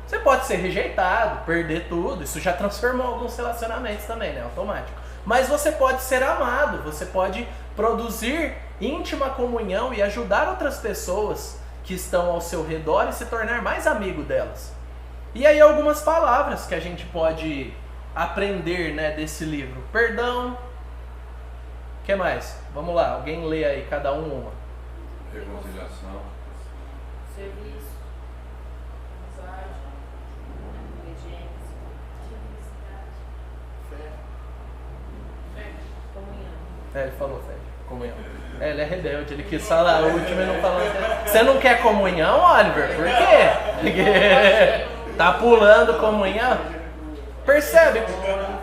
Você pode ser rejeitado, perder tudo, isso já transformou alguns relacionamentos também, né? Automático. Mas você pode ser amado, você pode produzir íntima comunhão e ajudar outras pessoas que estão ao seu redor e se tornar mais amigo delas. E aí algumas palavras que a gente pode aprender, né, desse livro. Perdão. O que mais? Vamos lá, alguém lê aí, cada um uma. Reconciliação. Serviço. Amizade. Obediência. Fé. Comunhão. Ele falou fé, comunhão. Ele é rebelde, ele quis falar a última e não falou. Você não quer comunhão, Oliver? Por quê? Porque tá pulando comunhão? Percebe?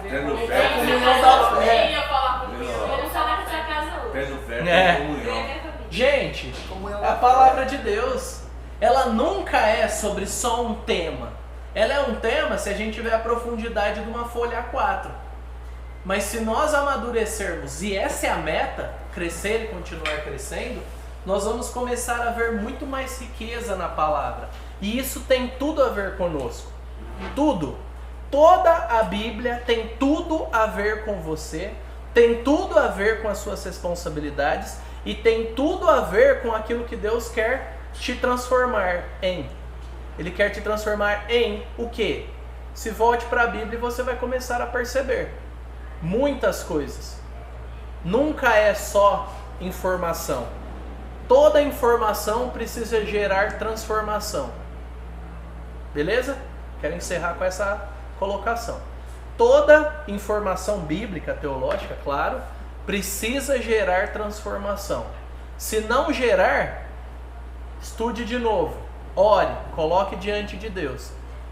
Tendo fé, Comunhão da fé. Ele só vai pra sua casa hoje. tendo fé, É. tendo comunhão. Gente, Comunhão a da palavra de Deus, ela nunca é sobre só um tema. Ela é um tema se a gente vê a profundidade de uma folha A4. Mas se nós amadurecermos, e essa é a meta, crescer e continuar crescendo, nós vamos começar a ver muito mais riqueza na palavra. E isso tem tudo a ver conosco. Tudo. Toda a Bíblia tem tudo a ver com você, tem tudo a ver com as suas responsabilidades e tem tudo a ver com aquilo que Deus quer te transformar em. Ele quer te transformar em o quê? Se volte para a Bíblia e você vai começar a perceber muitas coisas. Nunca é só informação. Toda informação precisa gerar transformação. Beleza? Quero encerrar com essa colocação. Toda informação bíblica, teológica, claro, precisa gerar transformação. Se não gerar, estude de novo, ore, coloque diante de Deus,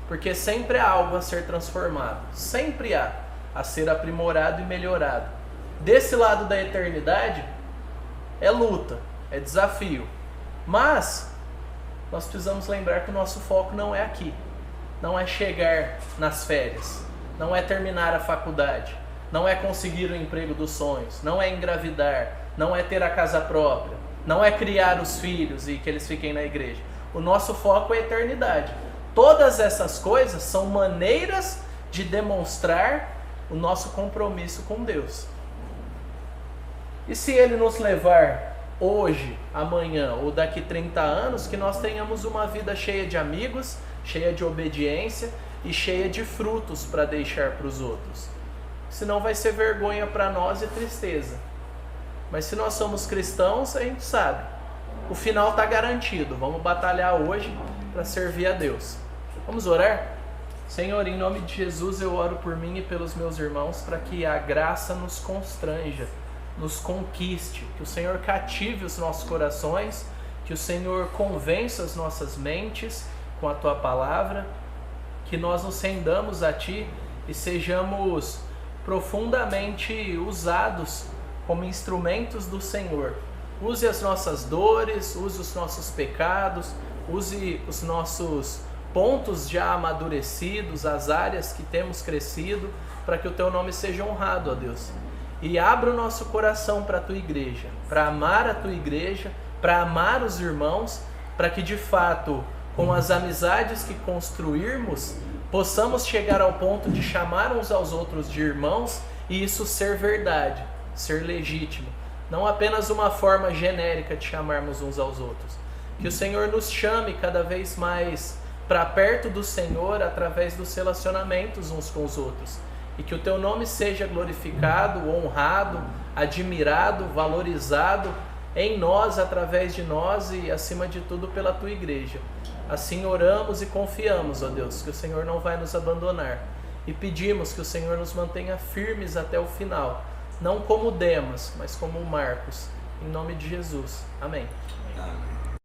porque sempre há algo a ser transformado, sempre há a ser aprimorado e melhorado. Desse lado da eternidade, é luta, é desafio, mas nós precisamos lembrar que o nosso foco não é aqui. Não é chegar nas férias, não é terminar a faculdade, não é conseguir o emprego dos sonhos, não é engravidar, não é ter a casa própria, não é criar os filhos e que eles fiquem na igreja. O nosso foco é a eternidade. Todas essas coisas são maneiras de demonstrar o nosso compromisso com Deus. E se Ele nos levar hoje, amanhã ou daqui 30 anos, que nós tenhamos uma vida cheia de amigos, cheia de obediência e cheia de frutos para deixar para os outros. Senão vai ser vergonha para nós e tristeza. Mas se nós somos cristãos, a gente sabe o final está garantido. Vamos batalhar hoje para servir a Deus. Vamos orar? Senhor, em nome de Jesus eu oro por mim e pelos meus irmãos para que a graça nos constranja, nos conquiste, que o Senhor cative os nossos corações, que o Senhor convença as nossas mentes com a Tua palavra, que nós nos rendamos a Ti e sejamos profundamente usados como instrumentos do Senhor. Use as nossas dores, use os nossos pecados, use os nossos pontos já amadurecidos, as áreas que temos crescido, para que o Teu nome seja honrado, ó Deus. E abra o nosso coração para a Tua igreja, para amar a Tua igreja, para amar os irmãos, para que de fato, com as amizades que construirmos, possamos chegar ao ponto de chamar uns aos outros de irmãos e isso ser verdade, ser legítimo. Não apenas uma forma genérica de chamarmos uns aos outros. Que o Senhor nos chame cada vez mais para perto do Senhor através dos relacionamentos uns com os outros. E que o Teu nome seja glorificado, honrado, admirado, valorizado em nós, através de nós e acima de tudo pela Tua igreja. Assim oramos e confiamos, ó Deus, que o Senhor não vai nos abandonar. E pedimos que o Senhor nos mantenha firmes até o final. Não como Demas, mas como Marcos. Em nome de Jesus. Amém. Amém.